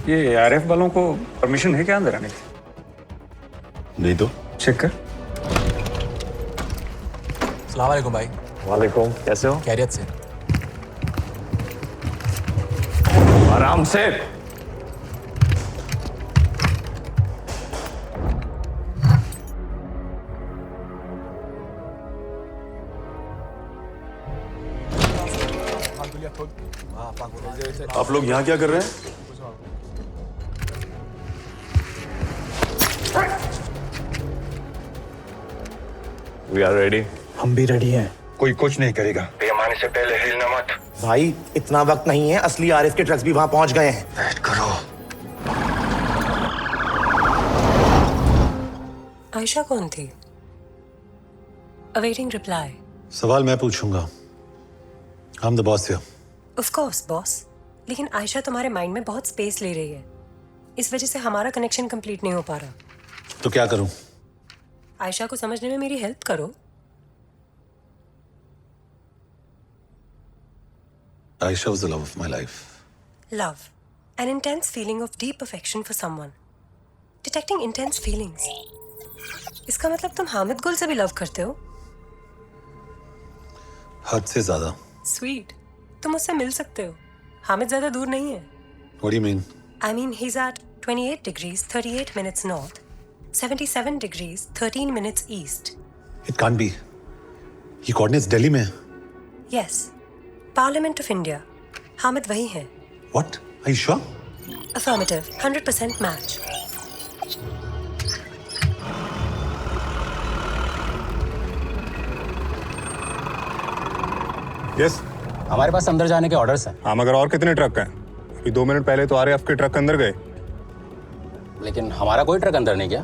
ये RF वालों को permission है क्या अंदर आने की? नहीं तो चेक कर। अस्सलाम वालेकुम भाई। वालेकुम, कैसे हो? खैरियत से। आराम से। आप लोग यहाँ क्या कर रहे हैं? We are ready. हम भी रेडी हैं। कोई कुछ नहीं करेगा। बेईमानी से पहले हिलना मत। भाई इतना वक्त नहीं है, असली आरएफ के ट्रक्स भी वहां पहुंच गए हैं। वेट करो। आयशा कौन थी? Awaiting reply. सवाल मैं पूछूंगा। I'm the boss here. Of course boss, लेकिन आयशा तुम्हारे माइंड में बहुत स्पेस ले रही है, इस वजह से हमारा कनेक्शन कंप्लीट नहीं हो पा रहा। तो क्या करूं? आयशा को समझने में मेरी हेल्प करो। Aisha was the love of my life. Love, an intense feeling of deep affection for someone. Detecting intense feelings. इसका मतलब तुम हामिद गुल से भी लव करते हो? हद से ज्यादा। Sweet, तुम उससे मिल सकते हो। हामिद ज्यादा दूर नहीं है। What do you mean? I mean, he's at 28 degrees 38 minutes north, 77 degrees 13 minutes east. It can't be. ये coordinates दिल्ली में हैं। Yes, Parliament of India. Hamid वही है। What? Are you sure? Affirmative, 100% match. Yes. हमारे पास अंदर जाने के ऑर्डर्स हैं। हाँ, मगर और कितने ट्रक हैं? अभी 2 मिनट पहले तो आरएएफ के ट्रक अंदर गए। लेकिन हमारा कोई ट्रक अंदर नहीं गया।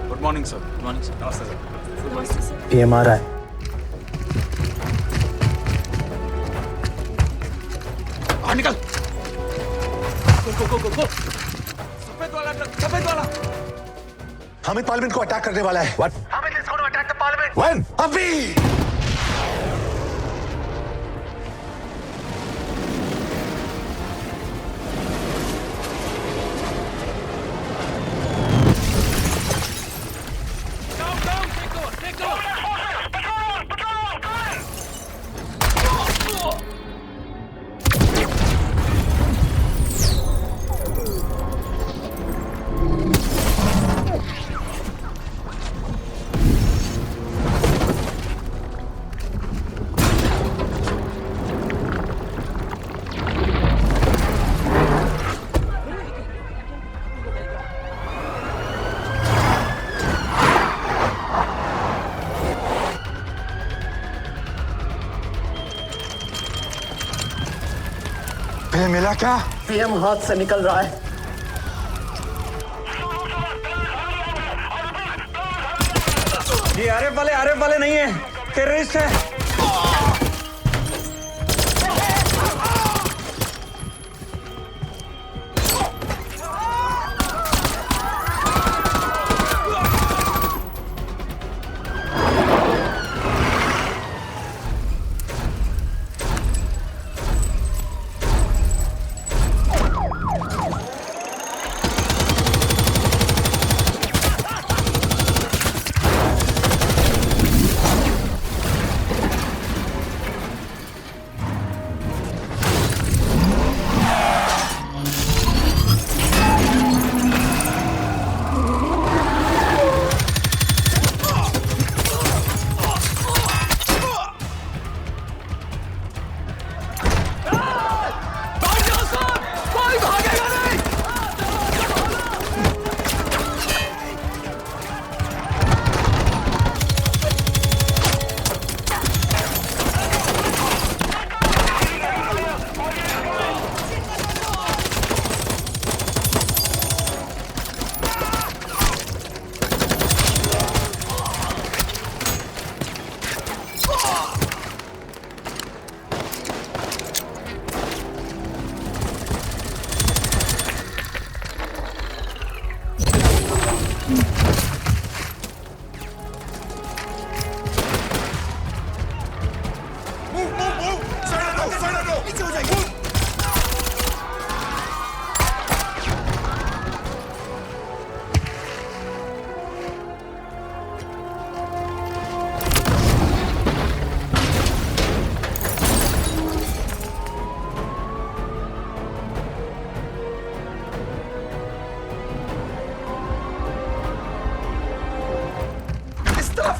Good morning sir. Good morning sir. नमस्ते सर। नमस्ते सर। पीएम आ रहा है। बाहर निकल। गो। सफेद वाला ट्रक, सफेद वाला। हामिद पार्लियामेंट को अटैक करने वाला है। What? Hamid is going to attack the parliament. When? अभी। मिला क्या? पीएम हाथ से निकल रहा है। ये आरएफ वाले नहीं है, टेररिस्ट है।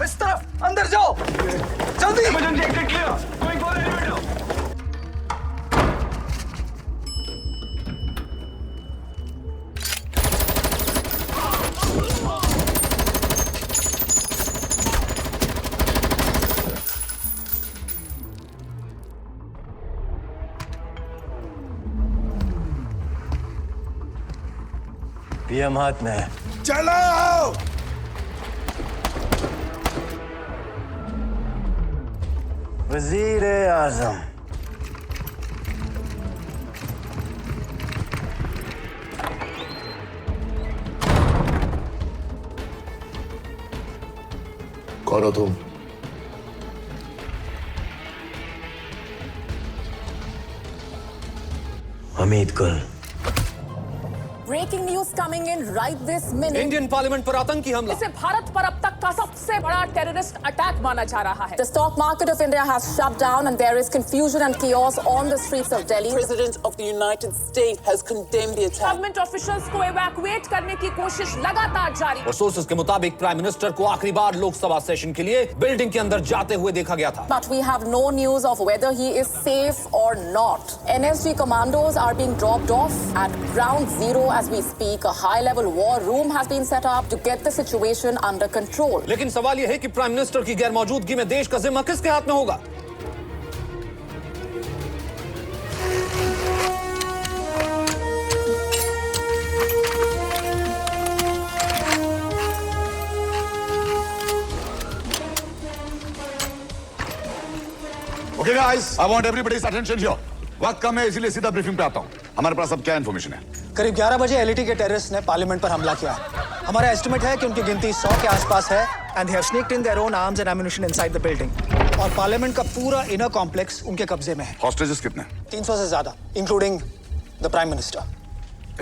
इस तरफ अंदर जाओ जल्दी। Emergency exit clear, going for elevator. PM हाथ में है। चलो वजीर आजम। कौन हो तुम? हमीद गुल। Breaking news coming in right this minute. Indian parliament पर आतंकी हमला। इसे भारत पर अब तक का सबसे बड़ा टेररिस्ट अटैक माना जा रहा है। The stock market of India has shut down and there is confusion and chaos on the streets of Delhi. President of the United States has condemned the attack. Government officials को evacuate करने की कोशिश लगातार जारी। और sources के मुताबिक prime minister को आखिरी बार लोकसभा सेशन के लिए बिल्डिंग के अंदर जाते हुए देखा गया था। But we have no news of whether he is safe or not. NSG commandos are being dropped off at ground zero as we speak. A high-level war room has been set up to get the situation under control. लेकिन सवाल यह है कि prime minister की गैर मौजूदगी में देश का जिम्मा किसके हाथ में होगा? Okay guys, I want everybody's attention here. वक्त कम है इसीलिए सीधा ब्रीफिंग पे आता हूँ। हमारे पास अब क्या इन्फॉर्मेशन है? करीब 11 बजे एलईटी के टेररिस्ट ने पार्लियामेंट पर हमला किया है। हमारा एस्टिमेट है कि उनकी गिनती 100 के आसपास है and they have sneaked in their own arms and ammunition inside the building. और पार्लियामेंट का पूरा इनर कॉम्प्लेक्स उनके कब्जे में है। हॉस्टेजेस कितने? 300 से ज्यादा, including the prime minister.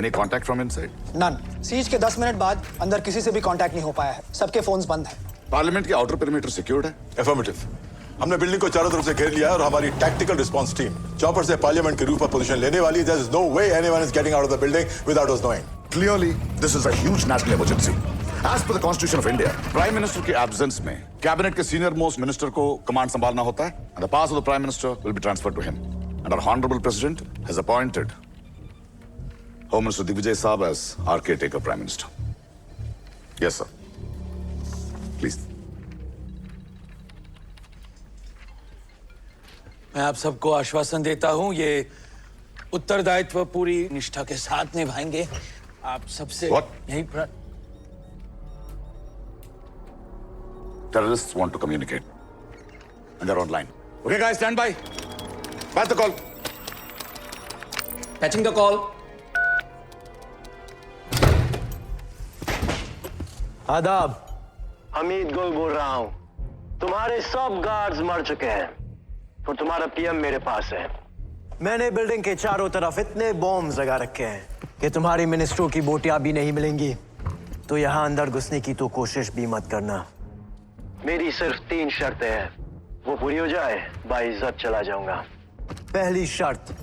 Any contact from inside? None. Siege के 10 मिनट बाद अंदर किसी से भी कांटेक्ट नहीं हो पाया है। सबके फोन्स बंद हैं। पार्लियामेंट के आउटर पेरिमीटर सिक्योर्ड है? एफर्मेटिव। हमने बिल्डिंग को चारों तरफ से घेर लिया है और हमारी टैक्टिकल रिस्पांस टीम चॉपर से पार्लियामेंट के रूफ पर पोजीशन लेने वाली है। There is no way anyone is getting out of the building without us knowing. Clearly, this is a huge national emergency. As per the Constitution of India, Prime Minister के absence में cabinet के senior most minister को command संभालना होता है, and the powers of the Prime Minister will be transferred to him. And our honorable President has appointed Home Minister Digvijay Saab as our caretaker Prime Minister. Yes, sir. Please. मैं आप सबको आश्वासन देता हूं, ये उत्तरदायित्व पूरी निष्ठा के साथ निभाएंगे। आप सबसे यही Terrorists want to communicate. And they're online. Okay, guys, stand by. Pass the call. Patching the call. आदाब, हमीद गुल बोल रहा हूं। तुम्हारे सब गार्ड्स मर चुके हैं और तुम्हारा पीएम मेरे पास है। मैंने बिल्डिंग के चारों तरफ इतने बॉम्ब्स लगा रखे हैं कि तुम्हारी मिनिस्ट्रों की बोटियां भी नहीं मिलेंगी। तो यहां अंदर घुसने की तो कोशिश भी मत करना। मेरी सिर्फ 3 शर्तें हैं, वो पूरी हो जाए बाइज्जत चला जाऊंगा। पहली शर्त,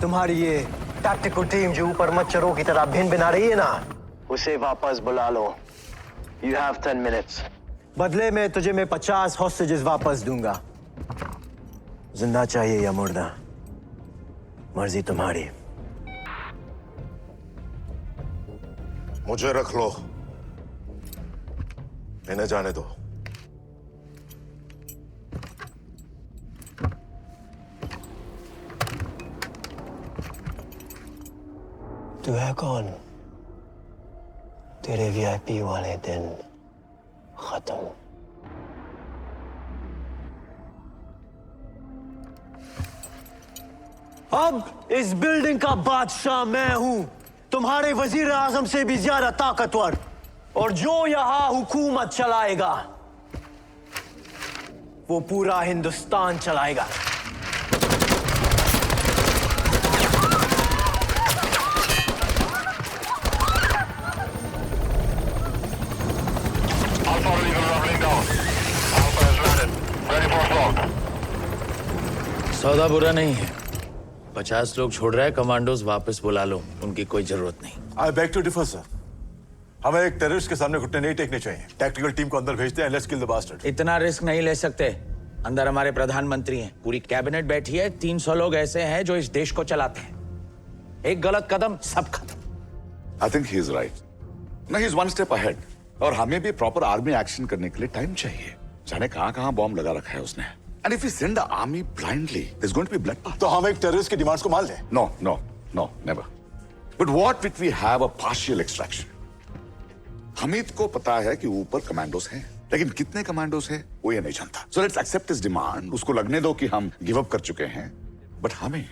तुम्हारी ये टैक्टिकल टीम जो ऊपर मच्छरों की तरह भिन भिना रही है ना, उसे वापस बुला लो। You have 10 minutes. बदले में तुझे मैं 50 हॉस्टेजेस वापस दूंगा। जिंदा चाहिए या मुर्दा, मर्जी तुम्हारी। मुझे रख लो, इन्हें जाने दो। तू है कौन? तेरे वीआईपी वाले दिन खत्म। अब इस बिल्डिंग का बादशाह मैं हूं, तुम्हारे वजीर आजम से भी ज्यादा ताकतवर, और जो यहां हुकूमत चलाएगा वो पूरा हिंदुस्तान चलाएगा। सौदा बुरा नहीं है। 50 लोग छोड़ रहा है, कमांडोज वापस बुला लो, उनकी कोई जरूरत नहीं। I beg to differ, sir. हमें एक टेररिस्ट के सामने घुटने नहीं टेकने चाहिए। टैक्टिकल टीम को अंदर भेजते हैं, लेट्स किल द बास्टर्ड। इतना रिस्क नहीं ले सकते। अंदर हमारे प्रधानमंत्री हैं, पूरी कैबिनेट बैठी है, 300 लोग ऐसे हैं जो इस देश को चलाते हैं। एक गलत कदम सब खत्म। I think he is right. No, he is one step ahead. और हमें भी प्रॉपर आर्मी एक्शन करने के लिए टाइम चाहिए। जाने कहां-कहां बॉम्ब लगा रखा है उसने। And if we send the army blindly, there's going to be bloodbath. तो हम एक टेररिस्ट की डिमांड्स को मान लें? No, no, no, never. But what if we have a partial extraction? Hamid को पता है कि ऊपर कमांडोस हैं, लेकिन कितने कमांडोस हैं वो ये नहीं जानता। So let's accept his demand. उसको लगने दो कि हम गिव अप कर चुके हैं, बट हमें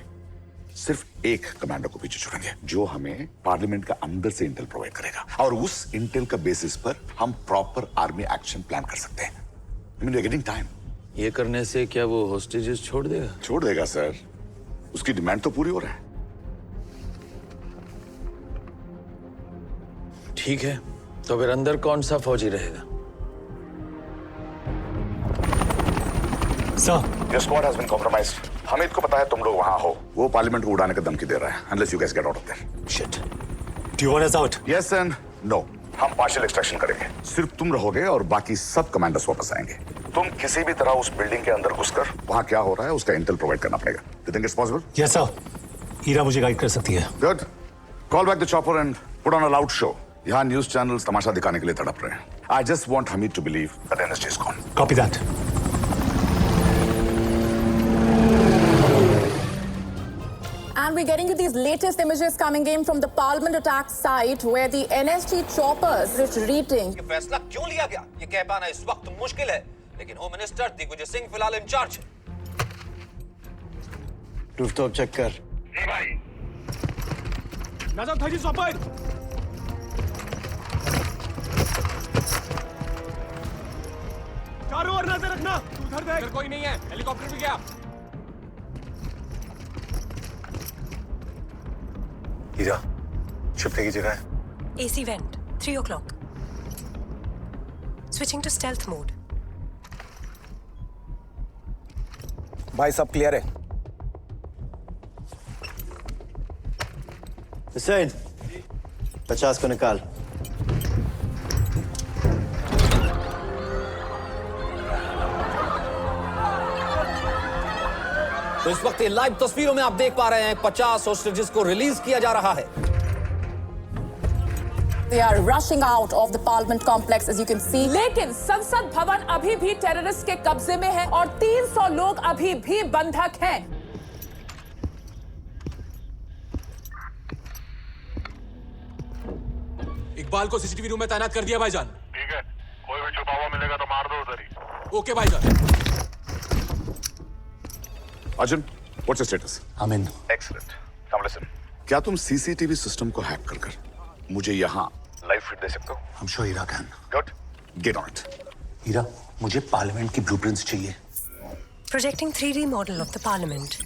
सिर्फ एक कमांडो को पीछे छोड़ेंगे जो हमें पार्लियामेंट का अंदर से इंटेल प्रोवाइड करेगा, और उस इंटेल का बेसिस पर हम प्रॉपर आर्मी एक्शन प्लान कर सकते हैं। I mean, we're getting time. ये करने से क्या वो होस्टेजेस छोड़ देगा? छोड़ देगा सर, उसकी डिमांड तो पूरी हो रहा है। ठीक है, तो फिर अंदर कौन सा फौजी रहेगा? Sir, Your squad has been compromised. Hamid को पता है तुम लोग वहां हो। वो पार्लियामेंट को उड़ाने का धमकी दे रहा है। Unless you guys get out of there. Shit. Do you want us out? Yes and no. हम पार्शियल एक्सट्रैक्शन करेंगे। सिर्फ तुम रहोगे और बाकी सब कमांडर्स वापस आएंगे। तुम किसी भी तरह उस बिल्डिंग के अंदर घुसकर वहां क्या हो रहा है उसका इंटेल प्रोवाइड करना पड़ेगा। You think it's possible? Yes, sir. Ira मुझे गाइड कर सकती है। Good. Call back the chopper and put on a loud show. यहाँ न्यूज चैनल्स तमाशा दिखाने के लिए तड़प रहे हैं। I just want Hamid to believe that NSG is gone. Copy that. And we're getting you these latest images coming in from the Parliament attack site where the NSG choppers retreating. ये फैसला क्यों लिया गया? ये कह पाना इस वक्त मुश्किल है, लेकिन होम मिनिस्टर दिग्विजय सिंह फिलहाल इंचार्ज है। रूफटॉप चेक कर। जी भाई। नजर थाजी सॉपर। चारों ओर नजर रखना। तू उधर देख। इधर कोई नहीं है। हेलीकॉप्टर भी गया। हीरा, छिपने की जगह है। AC vent, 3 o'clock. Switching to stealth mode. भाई सब क्लियर है। हुसैन, 50 को निकाल। तो इस वक्त ये लाइव तस्वीरों में आप देख पा रहे हैं 50 होस्टेजेस को रिलीज किया जा रहा है। They are rushing out of the Parliament complex, as you can see. लेकिन संसद भवन अभी भी टेररिस्ट के कब्जे में है और 300 लोग अभी भी बंधक हैं। इकबाल को सीसीटीवी रूम में तैनात कर दिया भाईजान। ठीक है, कोई भी छुपा हुआ मिलेगा तो मार दो उधर ही। ओके भाईजान। Arjun, what's your status? I'm in. Excellent. Now listen. क्या तुम सीसीटीवी सिस्टम को हैक कर मुझे यहाँ लाइव फीड दे सकते हो? I'm sure Heera can. Good. Get on it. हीरा, मुझे पार्लियामेंट की ब्लूप्रिंट्स चाहिए। Projecting 3D model of the Parliament.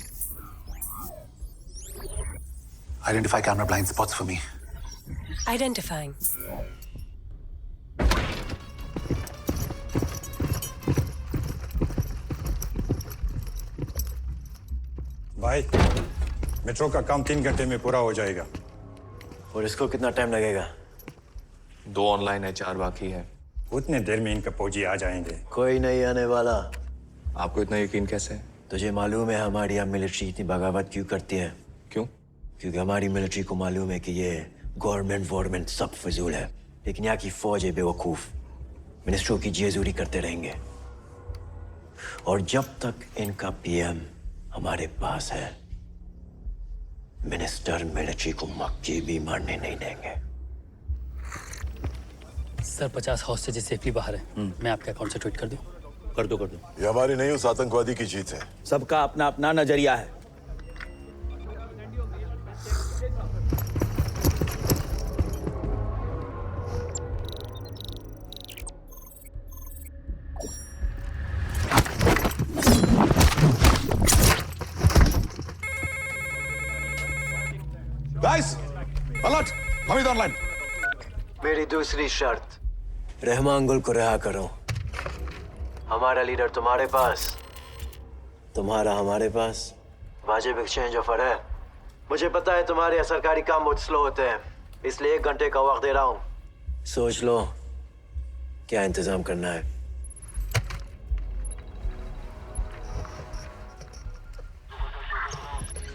Identify camera blind spots for me. Identifying. भाई, मेट्रो का काम 3 घंटे में पूरा हो जाएगा। और इसको कितना टाइम लगेगा? 2 ऑनलाइन है, 4 बाकी है। उतने देर में इनके फौजी आ जाएंगे। कोई नहीं आने वाला। आपको इतना यकीन कैसे है? तुझे मालूम है हमारी यहाँ मिलिट्री इतनी बगावत क्यों करती है? क्यों? क्योंकि हमारी मिलिट्री को मालूम है कि ये गवर्नमेंट सब फजूल है, लेकिन यहाँ की फौज है बेवकूफ, मिनिस्टरों की जेजूरी करते रहेंगे। और जब तक इनका पीएम हमारे पास है, मिनिस्टर मिलिट्री को मक्की भी मारने नहीं देंगे। सर 50 हॉस्टेज सेफली बाहर है। मैं आपके अकाउंट से ट्वीट कर दूं? कर दो। ये हमारी नहीं, उस आतंकवादी की जीत है। सबका अपना अपना नजरिया है। Guys, alert! हमीद ऑनलाइन। मेरी दूसरी शर्त, रहमान गुल को रिहा करो। हमारा लीडर तुम्हारे पास, तुम्हारा हमारे पास। वाजिब एक्सचेंज ऑफर है। मुझे पता है तुम्हारे यहाँ सरकारी काम बहुत स्लो होते हैं, इसलिए 1 घंटे का वक्त दे रहा हूँ। सोच लो क्या इंतजाम करना है।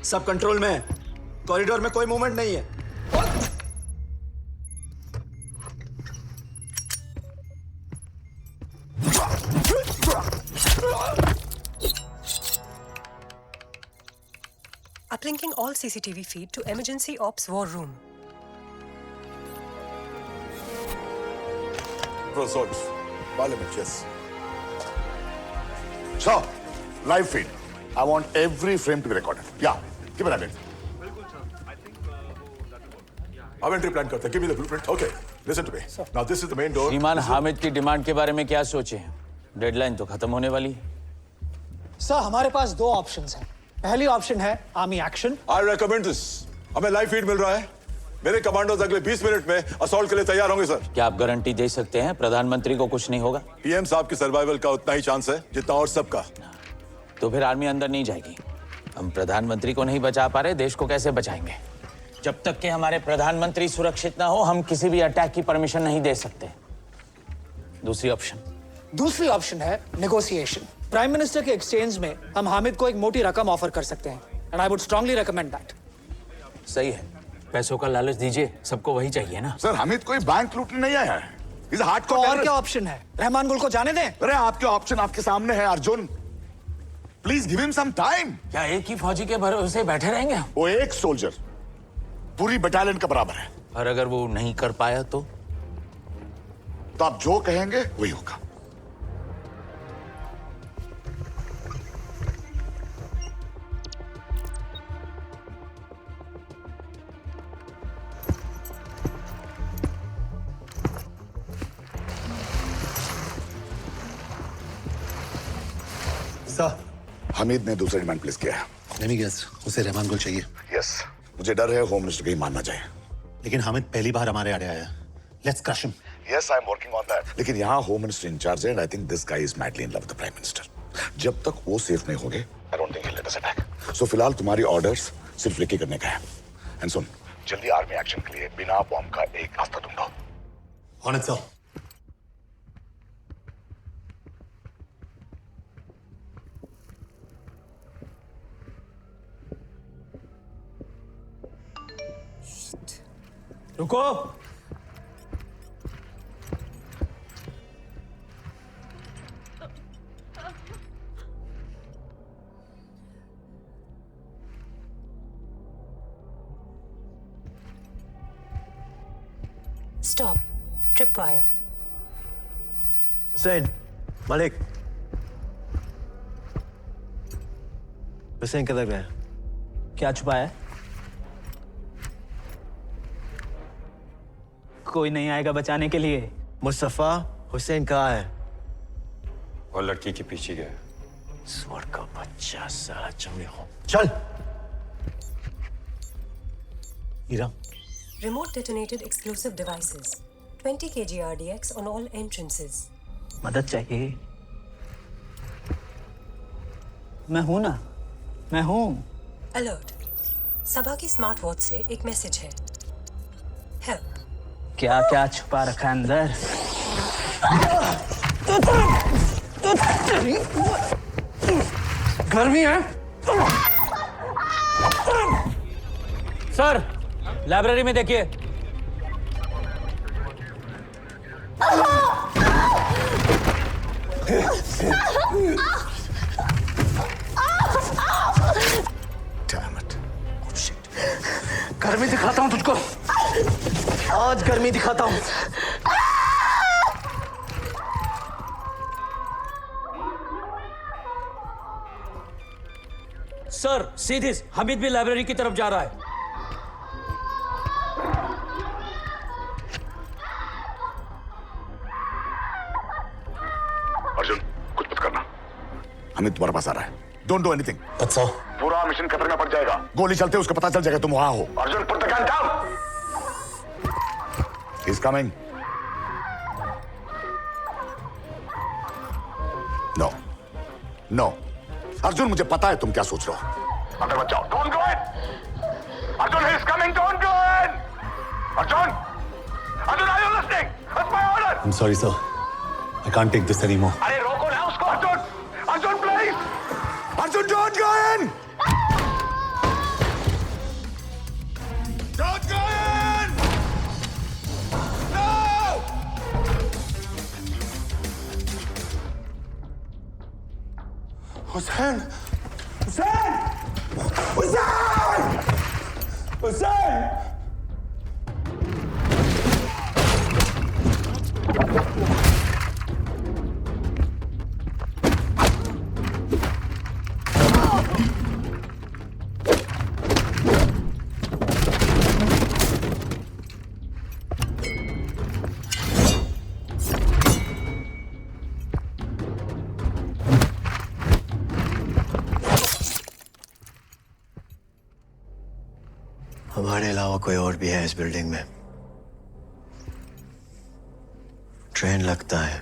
सब कंट्रोल में है। कॉरिडोर में कोई मूवमेंट नहीं है। Uplinking all CCTV feed to emergency ops war room. Assault. Parliament, yes. So, live feed. I want every frame to be recorded. Yeah, keep an eye on it. अब entry plan करते हैं। Give me the blueprint. Okay, listen to me. Now this is the main door. श्रीमान हामिद की demand के बारे में क्या सोचे हैं? डेडलाइन तो खत्म होने वाली है। सर हमारे पास 2 ऑप्शंस हैं। पहली ऑप्शन है army action. I recommend this. हमें लाइव फीड मिल रहा है। मेरे कमांडोज अगले 20 मिनट में असॉल्ट के लिए तैयार होंगे सर। क्या आप गारंटी दे सकते हैं प्रधानमंत्री को कुछ नहीं होगा? पीएम साहब की सर्वाइवल का उतना ही चांस है जितना और सबका। तो फिर आर्मी अंदर नहीं जाएगी। हम प्रधानमंत्री को नहीं बचा पा रहे, देश को कैसे बचाएंगे? जब तक कि हमारे प्रधानमंत्री सुरक्षित ना हो, हम किसी भी अटैक की परमिशन नहीं दे सकते। दूसरी ऑप्शन है नेगोशिएशन। प्राइम मिनिस्टर के एक्सचेंज में हम हामिद को एक मोटी रकम ऑफर कर सकते हैं, and I would strongly recommend that. सही है, पैसों का लालच दीजिए, सबको वही चाहिए ना। सर हामिद कोई बैंक लूटने नहीं आया है। इस हार्ड तो और क्या ऑप्शन है? रहमान गुल को जाने दें। अरे आपके ऑप्शन आपके सामने है Arjun, please give him some time. क्या एक ही फौजी के भरोसे बैठे रहेंगे? वो एक सोल्जर पूरी बटालियन का बराबर है। और अगर वो नहीं कर पाया तो आप जो कहेंगे वही होगा। हमीद ने दूसरा डिमांड प्लेस किया है। नहीं गैस, उसे रहमान गुल चाहिए। यस, मुझे डर है होम मिनिस्टर कहीं मानना जाए। लेकिन हामिद पहली बार हमारे आड़े आया। Let's crush him. Yes, I am working on that. लेकिन यहाँ होम मिनिस्टर इंचार्ज है and I think this guy is madly in love with the prime minister. जब तक वो सेफ नहीं होंगे, I don't think he will let us attack. So फिलहाल तुम्हारी ऑर्डर्स सिर्फ लिखी करने का है। एंड सुन, जल्दी आर्मी एक्शन के लिए बिना बॉम्ब का एक रास्ता ढूंढो। On it sir. रुको। Stop. Tripwire. हुसैन, मलिक। हुसैन किधर गया? क्या छुपाया है? कोई नहीं आएगा बचाने के लिए। मुस्तफा, हुसैन कहाँ है? और लड़की के पीछे गया। स्वर का बच्चा साला चमड़े हो। चल। हीरा। Remote detonated explosive devices. 20 kg RDX on all entrances. मदद चाहिए? मैं हूं ना, मैं हूं। Alert. सभा की स्मार्ट वॉच से एक मैसेज है। Help. क्या क्या छुपा रखा है अंदर? गर्मी है? सर, लाइब्रेरी में देखिए। गर्मी दिखाता हूं तुझको। आज गर्मी दिखाता हूं। सर, सीधी हमीद भी लाइब्रेरी की तरफ जा रहा है। अर्जुन, कुछ मत करना। हमीद तुम्हारे पास आ रहा है। Don't do anything. अच्छा। पूरा मिशन खतरे में पड़ जाएगा। गोली चलते उसको पता चल जाएगा तुम वहां हो। Arjun, put the gun down. He is coming. No no Arjun, मुझे पता है तुम क्या सोच रहे हो। अंदर मत जाओ। Don't go in. Arjun, he is coming. Don't go in. Arjun, Arjun, are you listening? That's my order. I'm sorry, sir. I can't take this anymore. अरे रोको ना उसको। Arjun, Arjun please. Arjun, don't go in. Don't go in. No. Hussain, Hussain, Hussain, Hussain. तुम्हारे अलावा कोई और भी है इस बिल्डिंग में? ट्रेन लगता है।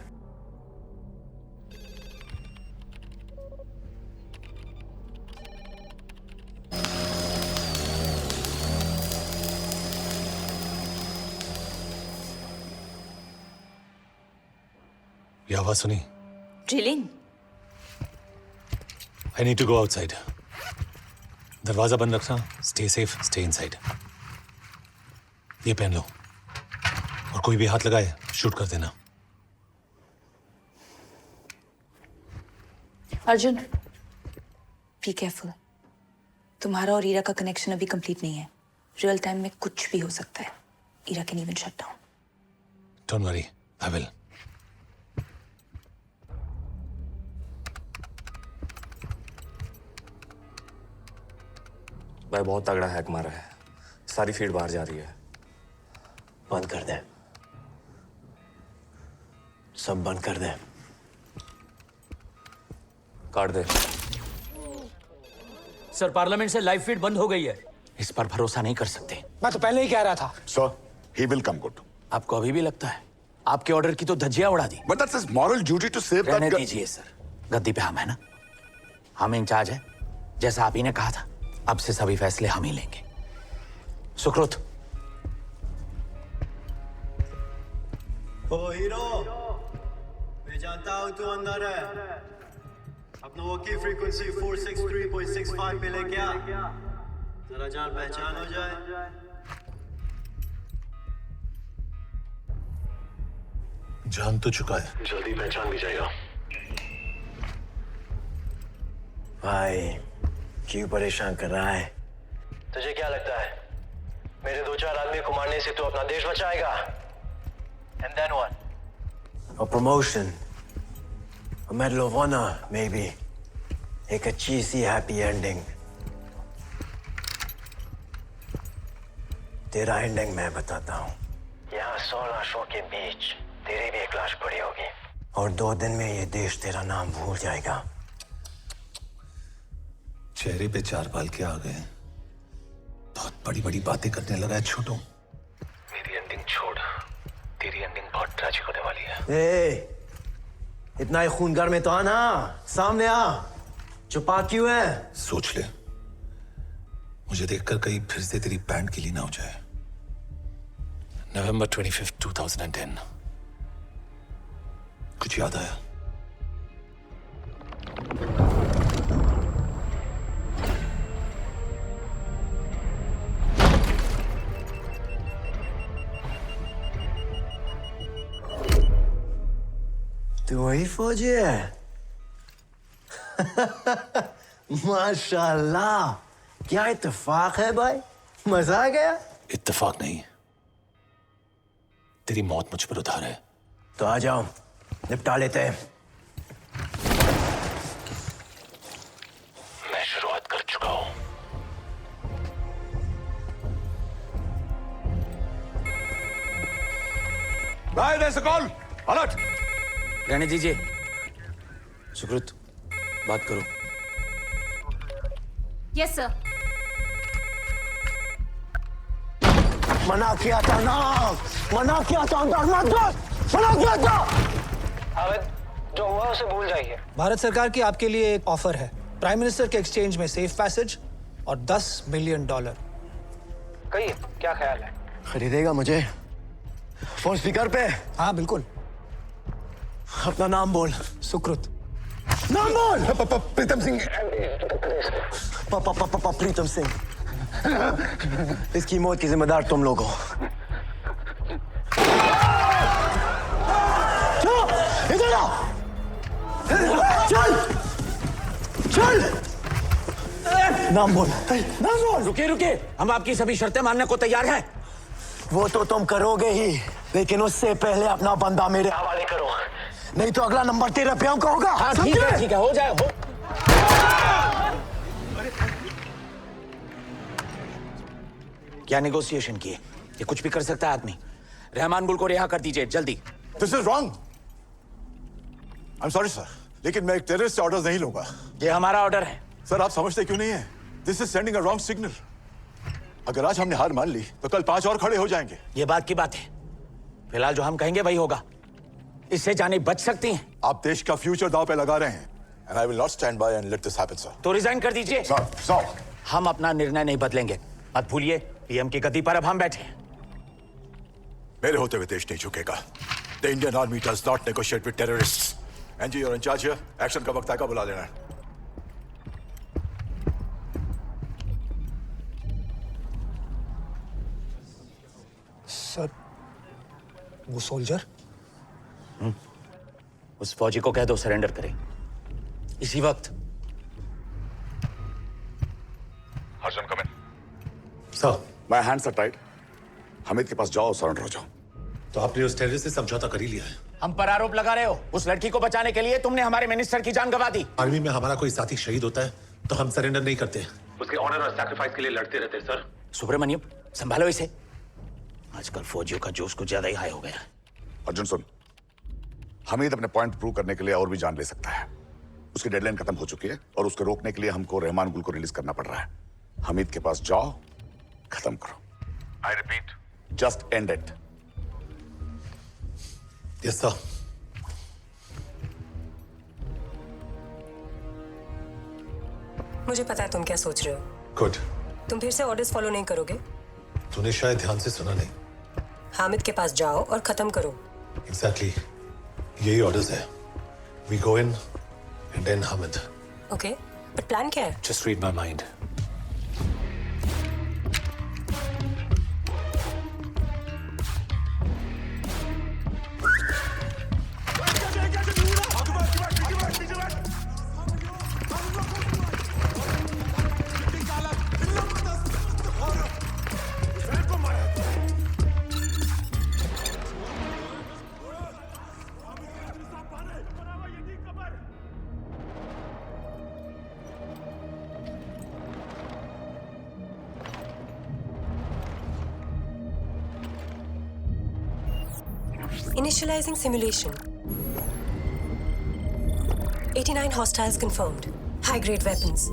ये आवाज सुनी? Drilling. I need to go outside. दरवाजा बंद रखना। Stay safe, stay inside. ये पहन लो और कोई भी हाथ लगाए शूट कर देना। Arjun, be careful. तुम्हारा और ईरा का कनेक्शन अभी कंप्लीट नहीं है। रियल टाइम में कुछ भी हो सकता है। Ira can even shut down. Don't worry, I will. भाई बहुत तगड़ा हैक मारा है। सारी फीड बाहर जा रही है। बंद कर दे, सब बंद कर दे। काट दे। सर, पार्लियामेंट से लाइव फीड बंद हो गई है। इस पर भरोसा नहीं कर सकते। मैं तो पहले ही कह रहा था। Sir, he will come good. आपको अभी भी लगता है? आपके ऑर्डर की तो धज्जियां उड़ा दी। But that's his moral duty to save that. रहने दीजिए सर, गद्दी पे हम है ना, हम इंचार्ज है। जैसा आप ही ने कहा था, अब से सभी फैसले हम ही लेंगे। सुकृत। ओ हीरो, मैं जानता हूँ तू अंदर है। अपना वो की फ्रीक्वेंसी 463.65 पे लेके आ। जरा जान पहचान हो जाए। जान तो चुका है। जल्दी पहचान भी जाएगा। भाई क्यों परेशान कर रहा है? तुझे क्या लगता है मेरे 2-4 आदमी को मारने से तू अपना देश बचाएगा? And then what? A promotion, a medal of honor, maybe. एक अच्छी सी हैप्पी एंडिंग। तेरा एंडिंग मैं बताता हूँ। यहाँ 100 लाशों के बीच तेरी भी एक लाश पड़ी होगी और 2 दिन में ये देश तेरा नाम भूल जाएगा। चेहरे पे 4 बाल के आ गए। बहुत बड़ी बड़ी बातें करने लगा है छोटू। मेरी एंडिंग छोड़, तेरी एंडिंग बहुत ट्रेजिक होने वाली है। इतना ही खून घर में तो आना, सामने आ। छुपा क्यों है? सोच ले, मुझे देखकर कहीं फिर से तेरी बैंड गिली ना हो जाए। November 25, 2010। कुछ याद आया? तू वही फौजी है? माशाल्लाह, क्या इत्तेफाक है भाई, मजा आ गया। इत्तेफाक नहीं, तेरी मौत मुझ पर उधार है। तो आ जाओ, निपटा लेते हैं। मैं शुरुआत कर चुका हूं। भाई there's a call. Alert. रहने दीजिए। सुकृत, बात करो। Yes sir. मना किया था ना, मना किया था, मना किया था। अवध, जो हुआ उसे भूल जाइए। भारत सरकार की आपके लिए एक ऑफर है। प्राइम मिनिस्टर के एक्सचेंज में सेफ पैसेज और $10 मिलियन। कहिए, क्या ख्याल है? खरीदेगा मुझे? फोन स्पीकर पे? हाँ बिल्कुल। अपना नाम बोल। सुकृत। नाम बोल। प्रीतम सिंह। प्रीतम सिंह। इसकी मौत की जिम्मेदार तुम लोग हो। इधर आओ। चल चल। नाम बोल, नाम बोल। रुकिए रुकिए, हम आपकी सभी शर्तें मानने को तैयार हैं। वो तो तुम करोगे ही, लेकिन उससे पहले अपना बंदा मेरे हवाले करो, नहीं तो अगला नंबर तेरे पे का होगा। हाँ ठीक है, हो जाए। हो क्या नेगोशिएशन किए? ये कुछ भी कर सकता है आदमी। रहमान गुल को रिहा कर दीजिए जल्दी। This is wrong. I am sorry sir, लेकिन मैं एक टेररिस्ट से ऑर्डर नहीं लूंगा। ये हमारा ऑर्डर है। सर आप समझते क्यों नहीं है? This is sending a wrong signal. अगर आज हमने हार मान ली तो कल 5 और खड़े हो जाएंगे। ये बात की बात है। फिलहाल जो हम कहेंगे वही होगा। इससे जाने बच सकती हैं। आप देश का फ्यूचर दांव पे लगा रहे हैं। And I will not stand by and let this happen, sir. तो रिजाइन कर दीजिए। सर, हम अपना निर्णय नहीं बदलेंगे। मत भूलिए, पीएम की गद्दी पर अब हम बैठे हैं। मेरे होते हुए देश नहीं झुकेगा। The Indian Army does not negotiate with terrorists. NG, you're in charge here. Action का वक्त आएगा, बुला लेना है। सर, वो सोल्जर? उस फौजी को कह दो सरेंडर करे इसी वक्त। Arjun come in. Sir, my hands are tied. Hamid के पास जाओ, सरेंडर हो जाओ। तो आपने उस टेररिस्ट से समझौता कर ही लिया है। हम पर आरोप लगा रहे हो। उस लड़की को बचाने के लिए तुमने हमारे मिनिस्टर की जान गंवा दी। आर्मी में हमारा कोई साथी शहीद होता है तो हम सरेंडर नहीं करते। उसके ऑनर और सैक्रिफाइस के लिए लड़ते रहते सर। सुब्रमण्यम, संभालो इसे। आजकल फौजियों का जोश कुछ ज्यादा ही हाई हो गया है। अर्जुन सुन, हमीद अपने पॉइंट प्रूव करने के लिए और भी जान ले सकता है। उसकी डेडलाइन खत्म हो चुकी है और उसको रोकने के लिए हमको रहमान गुल को रिलीज करना पड़ रहा है। हमीद के पास जाओ, खत्म करो। I repeat, just and it. Yes sir. मुझे पता है तुम क्या सोच रहे हो। गुड। तुम फिर से ऑर्डर्स फॉलो नहीं करोगे। तूने शायद ध्यान से सुना नहीं। हामिद के पास जाओ और खत्म करो। एग्जैक्टली, यही ऑर्डर्स है। We go in and and Hamid. Okay, but plan क्या है? Just read my mind. Initializing simulation. 89 hostiles confirmed. High-grade weapons.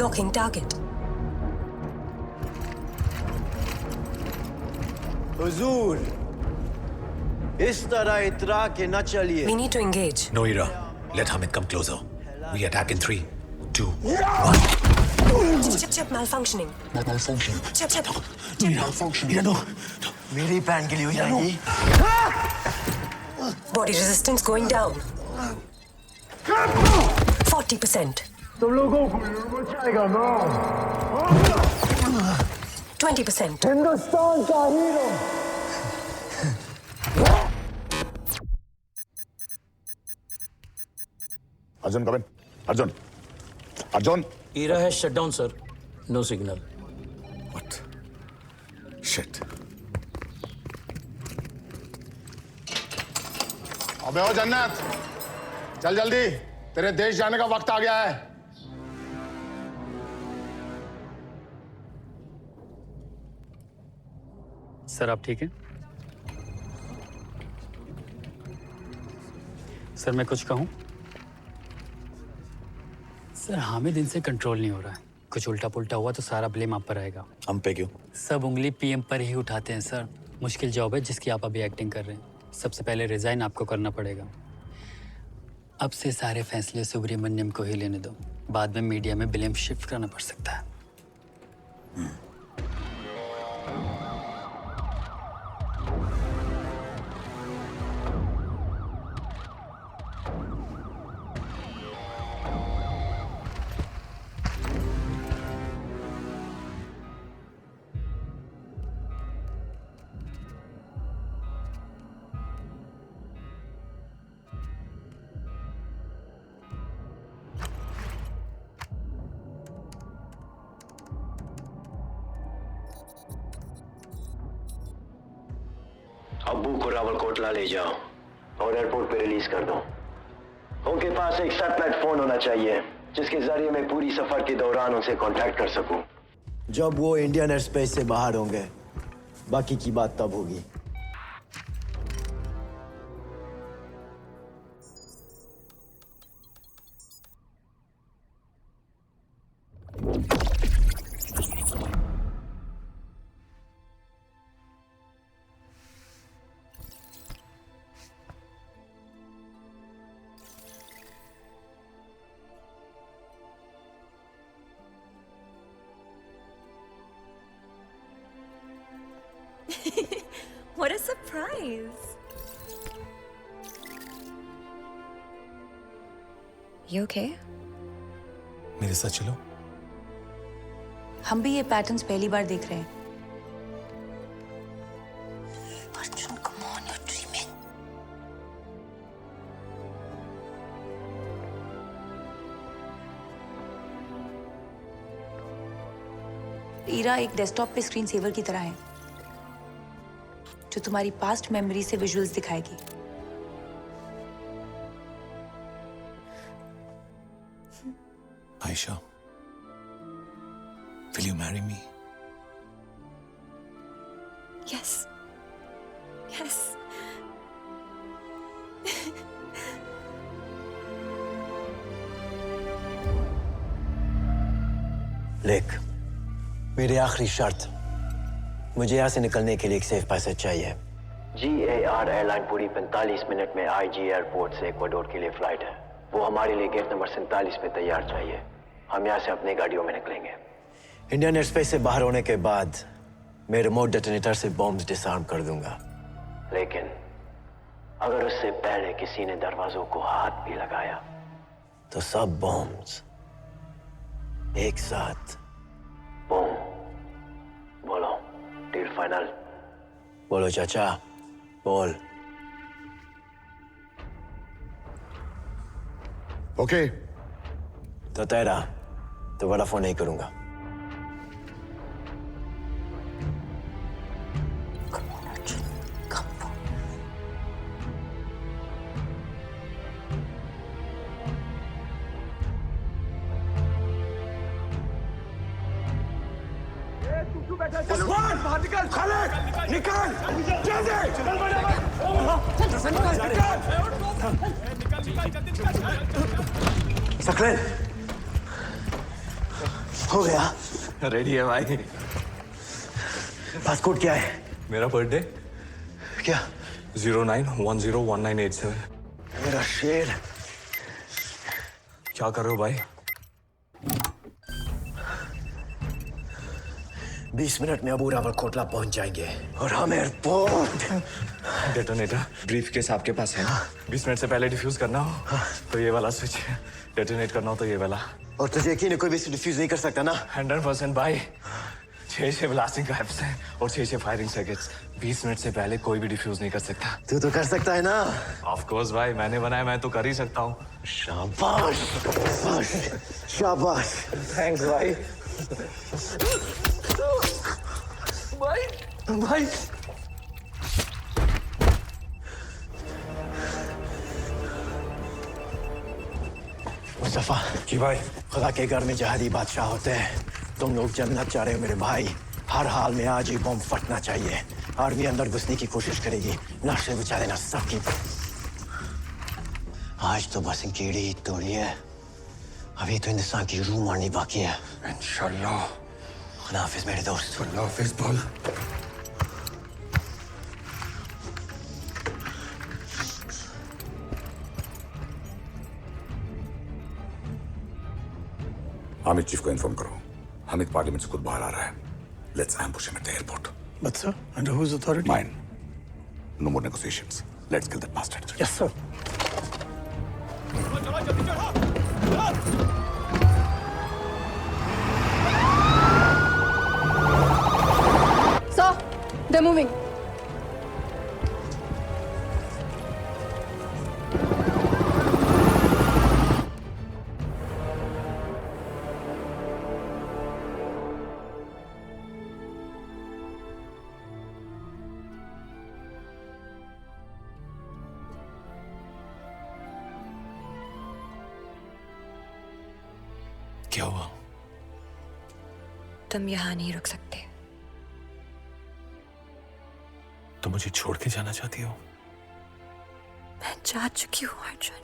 Locking target. हुजूर, इस तरह इतरा के न चलिए। We need to engage. No, Ira. Let Hamid come closer. We attack in 3, 2, 1. Chip, malfunctioning. Malfunction. Chip. Malfunction. Ira, no. मेरी pan के लिए हो जाएगी। Body resistance going down. 40%. तुम लोगों को बचाएगा ना। 20%. हिंदुस्तान का hero. Arjun come in. Arjun, Arjun. Ira है shut down sir, no signal. What? Shit. अबे ओ जन्नत, चल जल्दी, तेरे देश जाने का वक्त आ गया है। सर आप ठीक हैं? सर मैं कुछ कहूं? सर हामिद इनसे कंट्रोल नहीं हो रहा है। कुछ उल्टा पुल्टा हुआ तो सारा ब्लेम आप पर आएगा। हम पे क्यों? सब उंगली पीएम पर ही उठाते हैं सर। मुश्किल जॉब है जिसकी आप अभी एक्टिंग कर रहे हैं। सबसे पहले रिजाइन आपको करना पड़ेगा। अब से सारे फैसले सुब्रमण्यम को ही लेने दो। बाद में मीडिया में ब्लेम शिफ्ट करना पड़ सकता है। अब्बू को रावलकोटला ले जाओ और एयरपोर्ट पे रिलीज कर दो। उनके पास एक सैटेलाइट फोन होना चाहिए जिसके जरिए मैं पूरी सफर के दौरान उनसे कांटेक्ट कर सकूं। जब वो इंडियन एयर स्पेस से बाहर होंगे, बाकी की बात तब होगी। What a surprise. You okay? मेरे साथ चलो। हम भी ये पैटर्न्स पहली बार देख रहे हैं। Arjun, come on, you're dreaming. Ira एक डेस्कटॉप पे स्क्रीन सेवर की तरह है, जो तुम्हारी पास्ट मेमोरी से विजुअल्स दिखाएगी। Aisha, will you marry me? Yes. Yes. Lake, मेरी आखिरी शर्त, मुझे यहाँ से निकलने के लिए एक सेफ पैसेज चाहिए। GAR एयरलाइन पूरी 45 मिनट में IG एयरपोर्ट से इक्वाडोर के लिए फ्लाइट है। वो हमारे लिए गेट नंबर 47 पे तैयार चाहिए। हम यहाँ से अपनी गाड़ियों में निकलेंगे। इंडियन एयरस्पेस से बाहर होने के बाद मैं रिमोट डेटोनेटर से बॉम्ब्स डिसआर्म कर दूंगा। लेकिन अगर उससे पहले किसी ने दरवाजों को हाथ भी लगाया तो सब बॉम्ब्स एक साथ। बूम। बोलो, डील फाइनल? बोलो चाचा, बोल। ओके। तो तेरा तो बड़ा फोन नहीं करूंगा। बाहर निकल, खालिद, निकल, सकलेन, हो गया? रेडी है भाई। पासपोर्ट क्या है? मेरा बर्थडे क्या? 09101987। मेरा शेर। क्या कर रहे हो भाई? 20 मिनट में अबू रावल कोटला पहुंच जाएंगे और हम एयरपोर्ट। डेटोनेटर ब्रीफ केस आपके पास है? 20 मिनट से पहले डिफ्यूज करना हो तो ये वाला स्विच है, डेटोनेट करना हो तो ये वाला। और तुझे यकीन है कोई भी डिफ्यूज नहीं कर सकता ना? 100% भाई। 6 ब्लास्टिंग कैप्स हैं और 6 फायरिंग सर्किट्स। 20 मिनट से पहले कोई भी डिफ्यूज नहीं कर सकता। तू तो कर सकता है ना? ऑफ कोर्स भाई, मैंने बनाया, मैं तो कर ही सकता हूँ। शाबाश, शाबाश, शाबाश। थैंक्स भाई। भाई मुस्तफा जी भाई। खुदा के घर में जहादी बादशाह होते हैं। तुम लोग जन्नत चाह रहे हो मेरे भाई। हर हाल में आज ही बम फटना चाहिए। आर्मी अंदर घुसने की कोशिश करेगी, नक्शे बचा देना सबकी। आज तो बस कीड़ी ही तोड़ी है, अभी तो हिंदुस्तान की रूह मारनी बाकी है। इंशाल्लाह। खुदा हाफिज मेरे दोस्त। खुदा हाफिज बोल। हामिद चीफ को इन्फॉर्म करो, हामिद पार्लियामेंट से खुद बाहर आ रहा है। Let's ambush him at the airport. But sir, under whose authority? Mine. No more negotiations. Let's kill that bastard. Yes, sir. Sir, they're moving. क्या हुआ? तुम यहाँ नहीं रुक सकते। तुम मुझे छोड़ के जाना चाहती हो? मैं जा चुकी हूँ अर्जुन।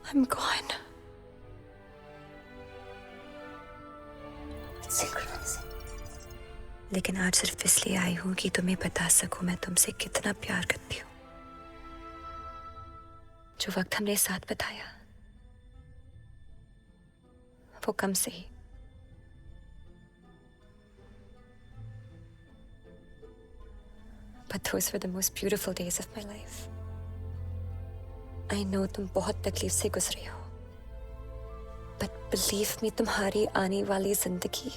I'm gone. लेकिन आज सिर्फ इसलिए आई हूँ कि तुम्हें बता सकूं मैं तुमसे कितना प्यार करती हूँ। जो वक्त हमने साथ बिताया वो कम से ही। But those were the most beautiful days of my life. I know तुम बहुत तकलीफ से गुजरे हो. But believe me, तुम्हारी आने वाली जिंदगी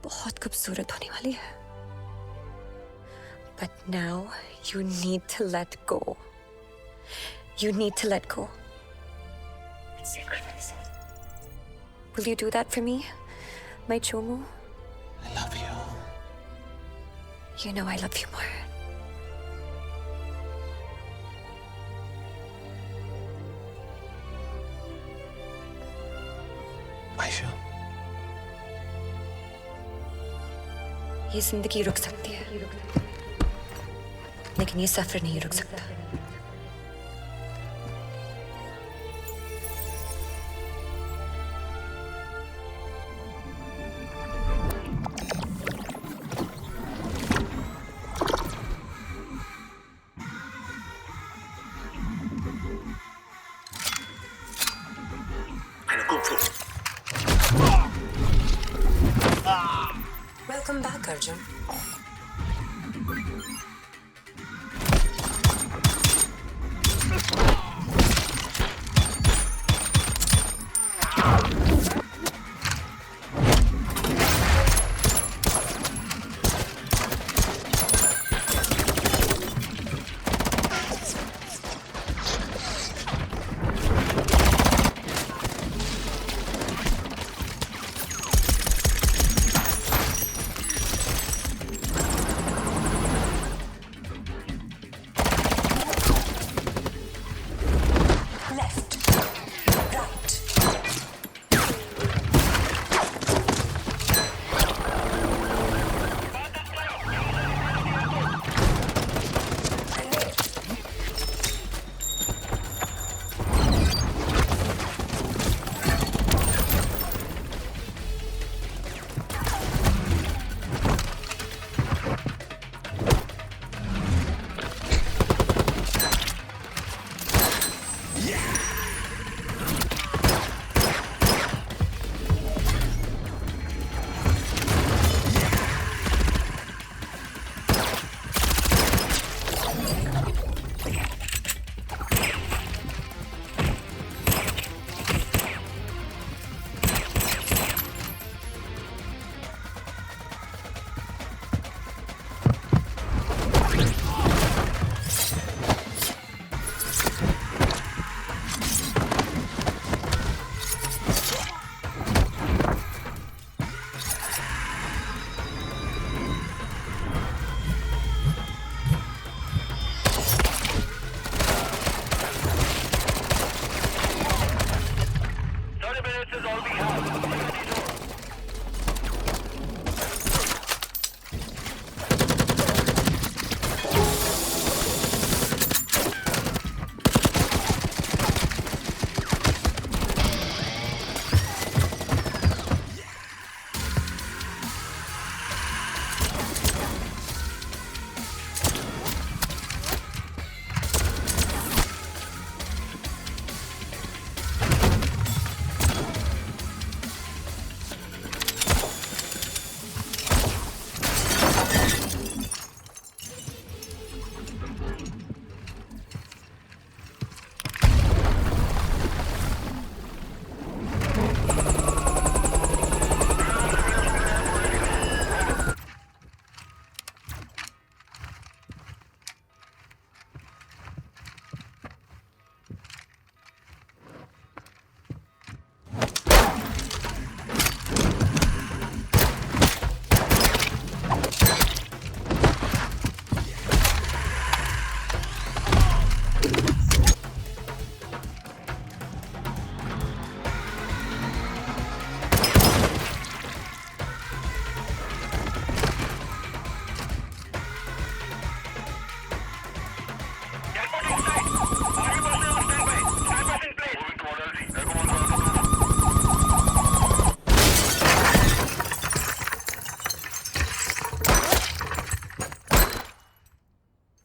बहुत खूबसूरत होने वाली है. But now you need to let go. You need to let go. Will you do that for me, my Chomu? I love you. You know I love you more. Ayesha, ये जिंदगी रुक सकती है, लेकिन ये सफर नहीं रुक सकता. Welcome back, Arjun.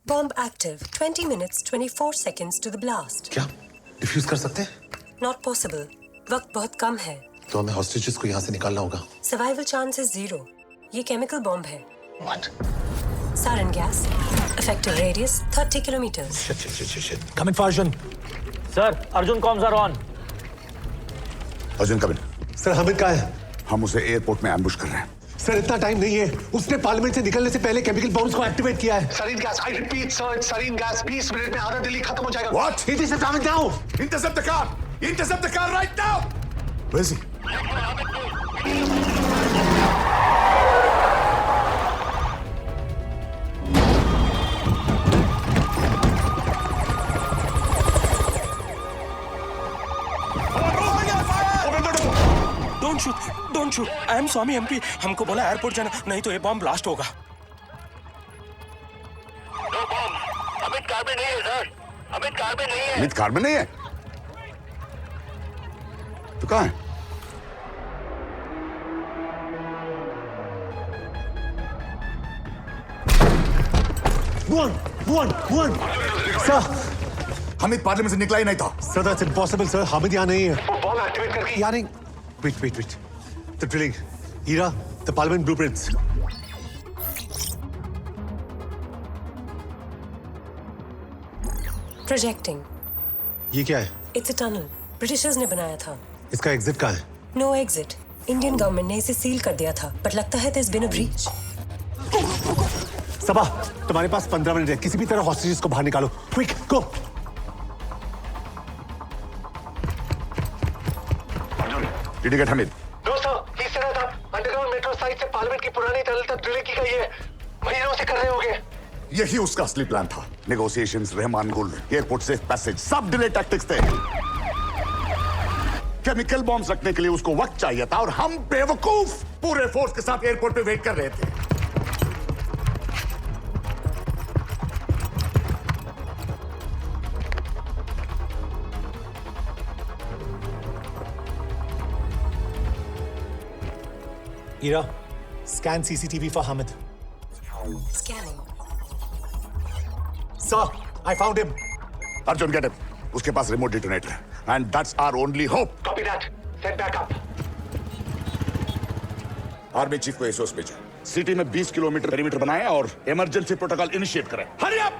Bomb active. 20 minutes, 24 seconds to the blast. क्या डिफ्यूज कर सकते हैं? Not possible. वक्त बहुत कम है. तो हमें हॉस्टेजेस को यहाँ से निकालना होगा. Survival chance is 0. ये केमिकल बॉम्ब है. What? Sarin gas. Effective radius 30 kilometers. Shit. Come in, Arjun. Sir, Arjun comms are on. Arjun come in. Sir Hamid कहाँ है? हम उसे एयरपोर्ट में एम्बुश कर रहे हैं। सर इतना टाइम नहीं है, उसने पार्लियामेंट से निकलने से पहले केमिकल बॉम्ब्स को एक्टिवेट किया है। Sarin gas, I repeat, sir, it's sarin gas. 20 minute में आधा दिल्ली खत्म हो जाएगा। What? It is a coming down. Intercept the car! Intercept the car right now! Where is he? Don't shoot. I am Swami MP. हमको बोला airport जाना, नहीं तो ये बॉम्ब ब्लास्ट होगा। अमित कार में नहीं है सर। अमित कार में नहीं है। अमित कार में नहीं है? तो कहाँ है? One. Sir. अमित पार्लियामेंट से निकला ही नहीं था। Sir, that's impossible, sir. Hamid यहाँ नहीं है। वो बॉम्ब एक्टिवेट करके यहाँ नहीं। Wait. The drilling. Ira, the parliament blueprints. Projecting. ये क्या है? It's a tunnel. Britishers ने बनाया था। इसका एग्जिट कहाँ है? No exit. Indian government ने इसे सील कर दिया था, but लगता है there's been a breach. सबा, तुम्हारे पास 15 मिनट है। किसी भी तरह हॉस्टेजेस को बाहर निकालो। Quick, go. Did you get Hamid? No sir, he said था अंडरग्राउंड मेट्रो साइट से पार्लियामेंट की पुरानी टनल तक ड्रिलिंग की गई है। महीनों से कर रहे होंगे। यही उसका असली प्लान था। नेगोशिएशंस, रहमान गुल, एयरपोर्ट सेफ पैसेज, सब डिले टैक्टिक्स थे। केमिकल बॉम्ब्स रखने के लिए उसको वक्त चाहिए था और हम बेवकूफ पूरे फोर्स के साथ एयरपोर्ट पे वेट कर रहे थे। Ira, scan CCTV for Hamid. Scanning. Sir, I found him. Arjun, get him. उसके पास रिमोट डिटोनेटर है, and that's our only hope. Copy that. Send back up. Army chief को एसओएस भेजो। सिटी में 20 किलोमीटर पेरीमीटर बनाएं और इमरजेंसी प्रोटोकॉल इनिशिएट करें। Hurry up!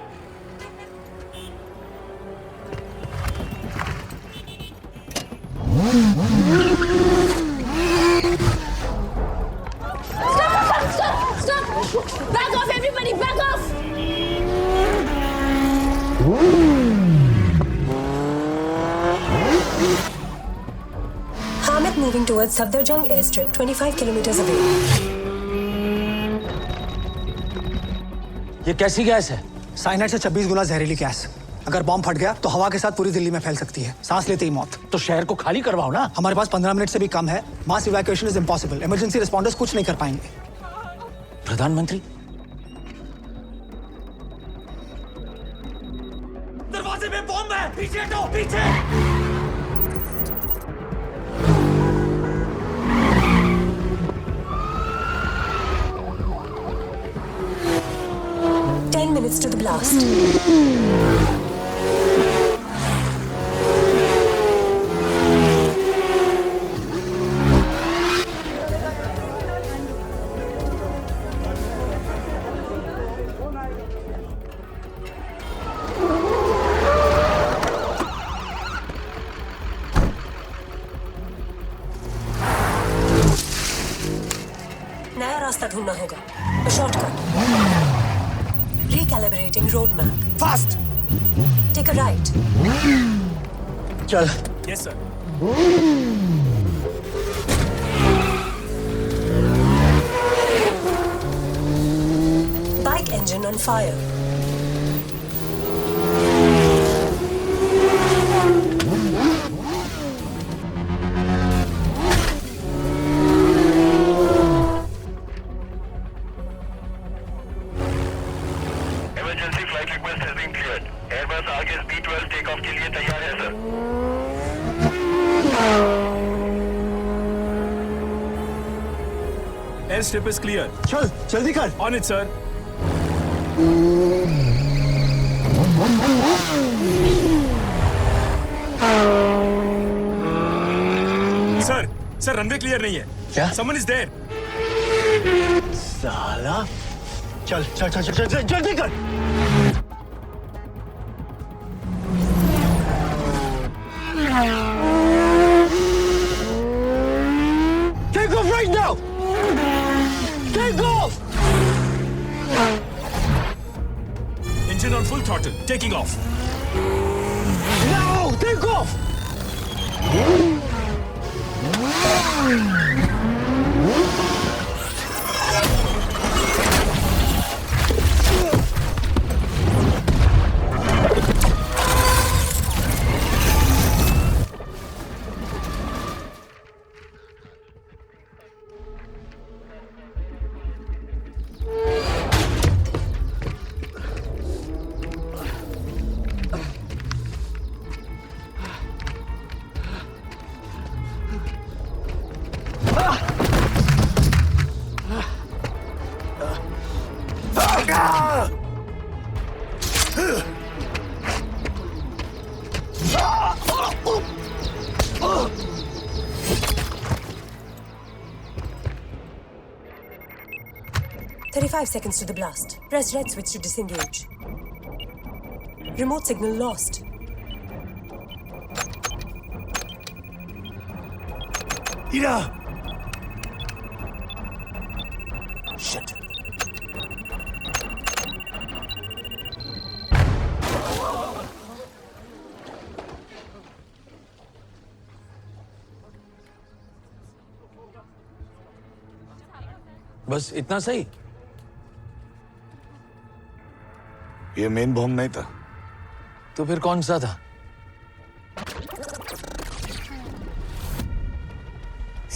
Stop! Back off, everybody! Back off! Hamid moving towards Safdarjung airstrip, 25 kilometers away. ये कैसी gas है? Cyanide से 26 गुना जहरीली गैस। अगर बॉम्ब फट गया तो हवा के साथ पूरी दिल्ली में फैल सकती है। सांस लेते ही मौत। तो शहर को खाली करवाओ ना। हमारे पास 15 मिनट से भी कम है। Mass evacuation is impossible. Emergency responders कुछ नहीं कर पाएंगे। प्रधानमंत्री, दरवाजे में बॉम्ब है। पीछे हटो, पीछे। Minutes to the blast. नया रास्ता ढूंढना होगा। Shortcut. Recalibrating road map. Fast. Take a right. चल। Yes sir. Bike engine on fire. Airstrip is clear. चल, जल्दी कर। On it, sir. Sir runway clear नहीं है। क्या? Someone is there. साला, चल चल चल चल चल जल्दी कर। Take off right now! Take off! Engine on full throttle, taking off. Now! Take off! Seconds to the blast. Press red switch to disengage. Remote signal lost. Ira! Shit. बस इतना सही? ये मेन बॉम्ब नहीं था। तो फिर कौन सा था?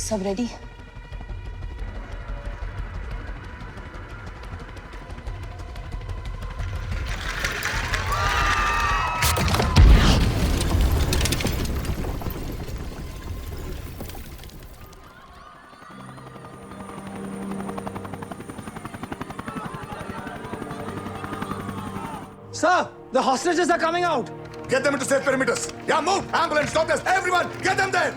सब ready? Sir, the hostages are coming out. Get them into safe perimeters. Yeah, move! Ambulance, doctors, everyone! Get them there!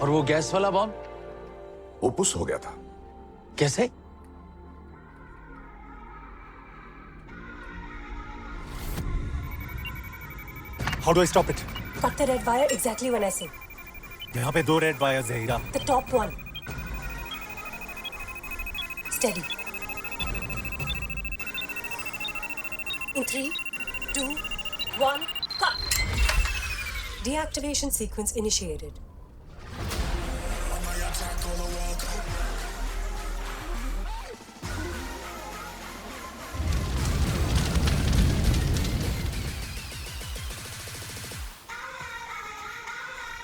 और वो गैस वाला बॉम्ब? वो पुश हो गया था। कैसे? How do I stop it? Cut the red wire exactly when I say. यहाँ पे 2 रेड वायर्स है हीरा। The top one. Steady. In 3, 2, 1, cut. Deactivation sequence initiated.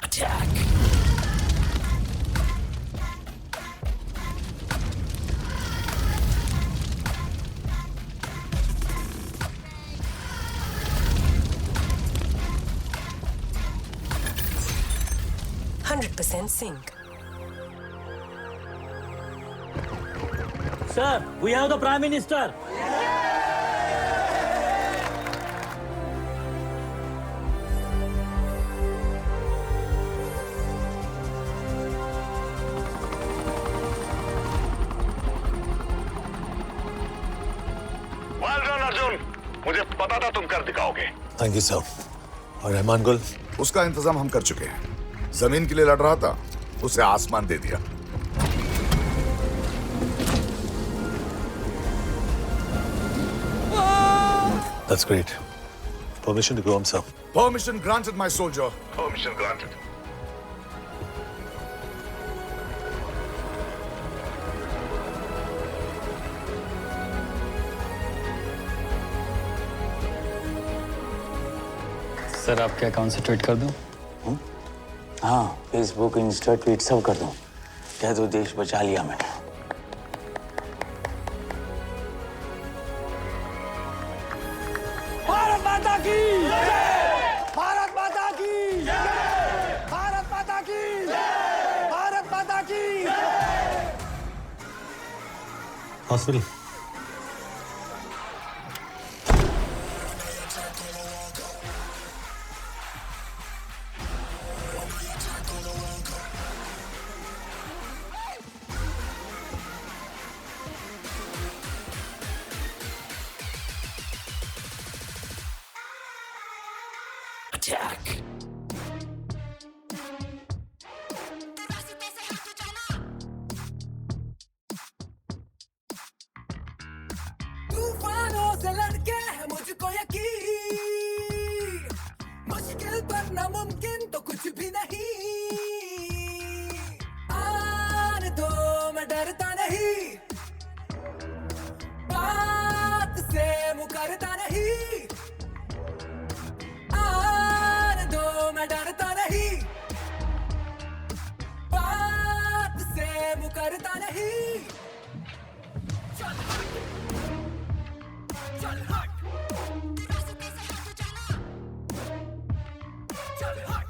Attack. Sync. Sir, we have the Prime Minister. Well done, Arjun. मुझे पता था तुम कर दिखाओगे। Thank you sir. और रहमान गुल? उसका इंतजाम हम कर चुके हैं। जमीन के लिए लड़ रहा था, उसे आसमान दे दिया। That's great. Permission to go home, sir. Permission granted, my soldier. Permission granted. Sir आपके अकाउंट से ट्वीट कर दूं? हाँ, फेसबुक, इंस्टा, ट्वीट सब कर दूं। कह दो देश बचा लिया मैंने। भारत माता की जय! भारत माता की जय! भारत माता की जय! भारत माता की जय! हॉस्पिटल। attack. तूफानों से लड़के है मुझको यकीन, मुश्किल पर नामुमकिन तो कुछ भी नहीं। आने दो मैं डरता नहीं, बात से मुकरता नहीं। आने दो मैं डरता नहीं, बात से मुकरता नहीं। चल चल हट, चल हट।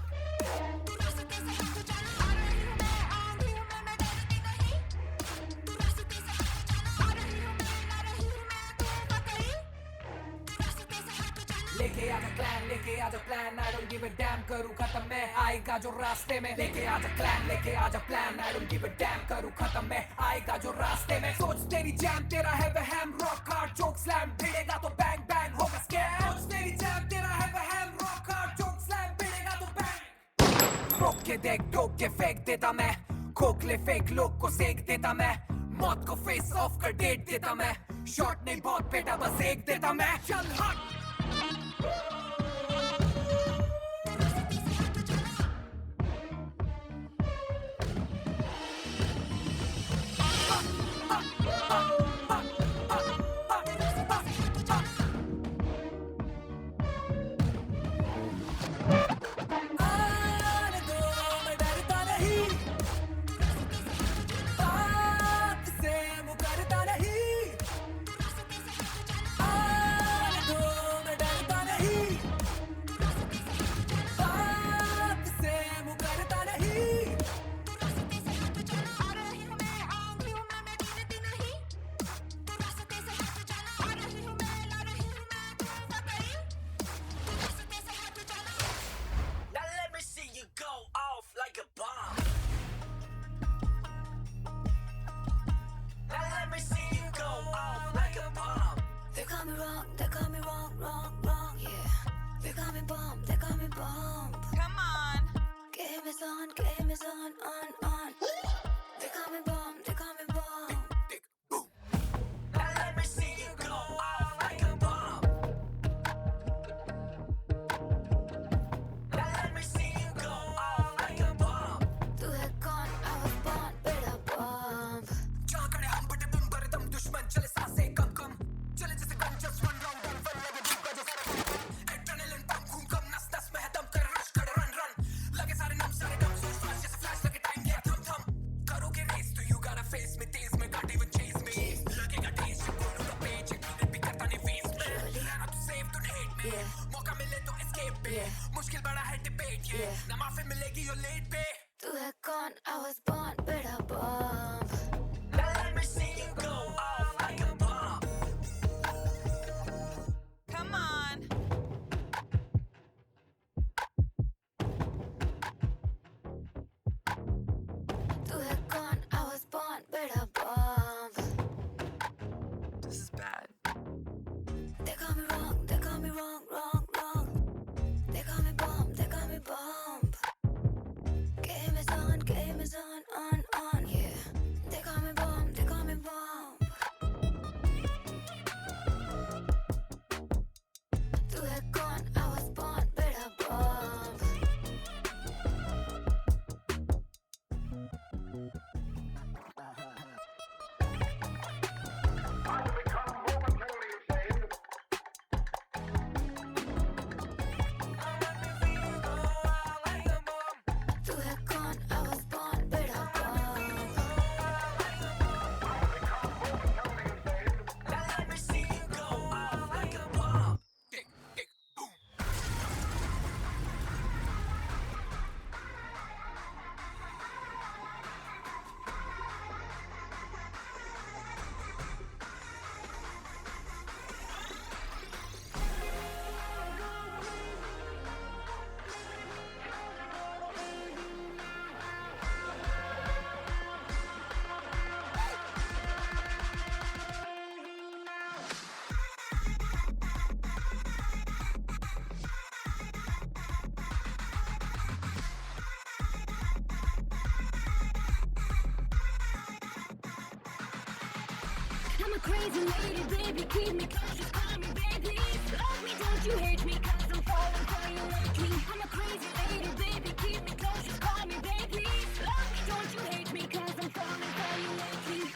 लेके आजा क्लैन, लेके आजा plan, I don't give a damn, करूँ खत्म मैं आएगा जो रास्ते में। लेके आजा क्लैन, लेके आजा plan, I don't give a damn, करूँ खत्म मैं आएगा जो रास्ते में। सोच तेरी जैम, तेरा है वहम, रॉक हार्ड जोक स्लैम, भिड़ेगा तो बैंग बैंग होगा स्कैम। सोच तेरी जैम, तेरा है वहम, रॉक हार्ड जोक स्लैम, भिड़ेगा तो बैंग। रोक के देख, टोक के फेंक देता मैं, खोखले फेक लोग को सेक देता मैं, मौत को फेस ऑफ कर डेट देता मैं। शॉट नहीं बहुत बेटा, बस एक देता मैं। चल हट। आने दो मैं डरता नहीं, बात से मुकरता नहीं। आने दो मैं डरता नहीं, बात से मुकरता नहीं। Now let me see you go off like a bomb. Now let me see you go off like a bomb. They call me wrong, they call me wrong, wrong, wrong, yeah. They call me bomb, they call me bomb. Come on. Game is on, on. They call me bomb, they call me bomb. Now let me see you go off like a bomb. Now let me see you go off like a bomb. तू है कौन? I was born with a bomb. जहाँ खड़े हम बटे बम भरे दम, दुश्मन चले सांसें कम कम, चले जैसे gun just one round, one fun लगे धूप का जो सारा एड्रेनलिन पंप, खून कम, नस नस में है दम, कर रश कर रन रन, लगे सारे नम सारे डम, सोच फ्लैश जैसे फ्लैश लगे टाइम गया थम थम। करोगे रेस तो you gotta face me, तेज में can't even chase me, लगेगा टेस्ट ये बोलूँगा पेज, एक मिनट भी करता नहीं waste में, रहना तू safe don't hate me, मौका मिले तो escape पे, मुश्किल बड़ा है debate ये, ना माफी मिलेगी you're late पे। तू है कौन? I was born with a bomb. Now let me see you go off like a bomb. Come on. तू है कौन? I was born with a bomb. This is bad. They call me wrong, they call me wrong, wrong, wrong. They call me bomb, they call me bomb. Game is on, crazy lady, baby, keep me close, just call me baby. Love me, don't you hate me, cause I'm falling for you lately. I'm a crazy lady, baby, keep me close, just call me baby. Love me, don't you hate me, cause I'm falling for you lately.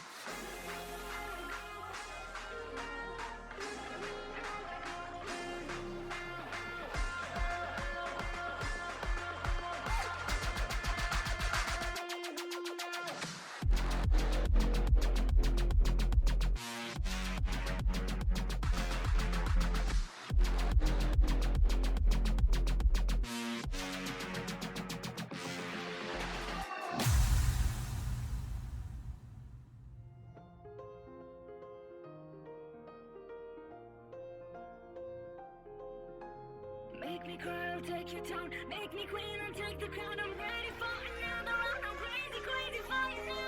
Make me cry, I'll take you down. Make me queen, I'll take the crown. I'm ready for another round. I'm crazy, crazy for you now.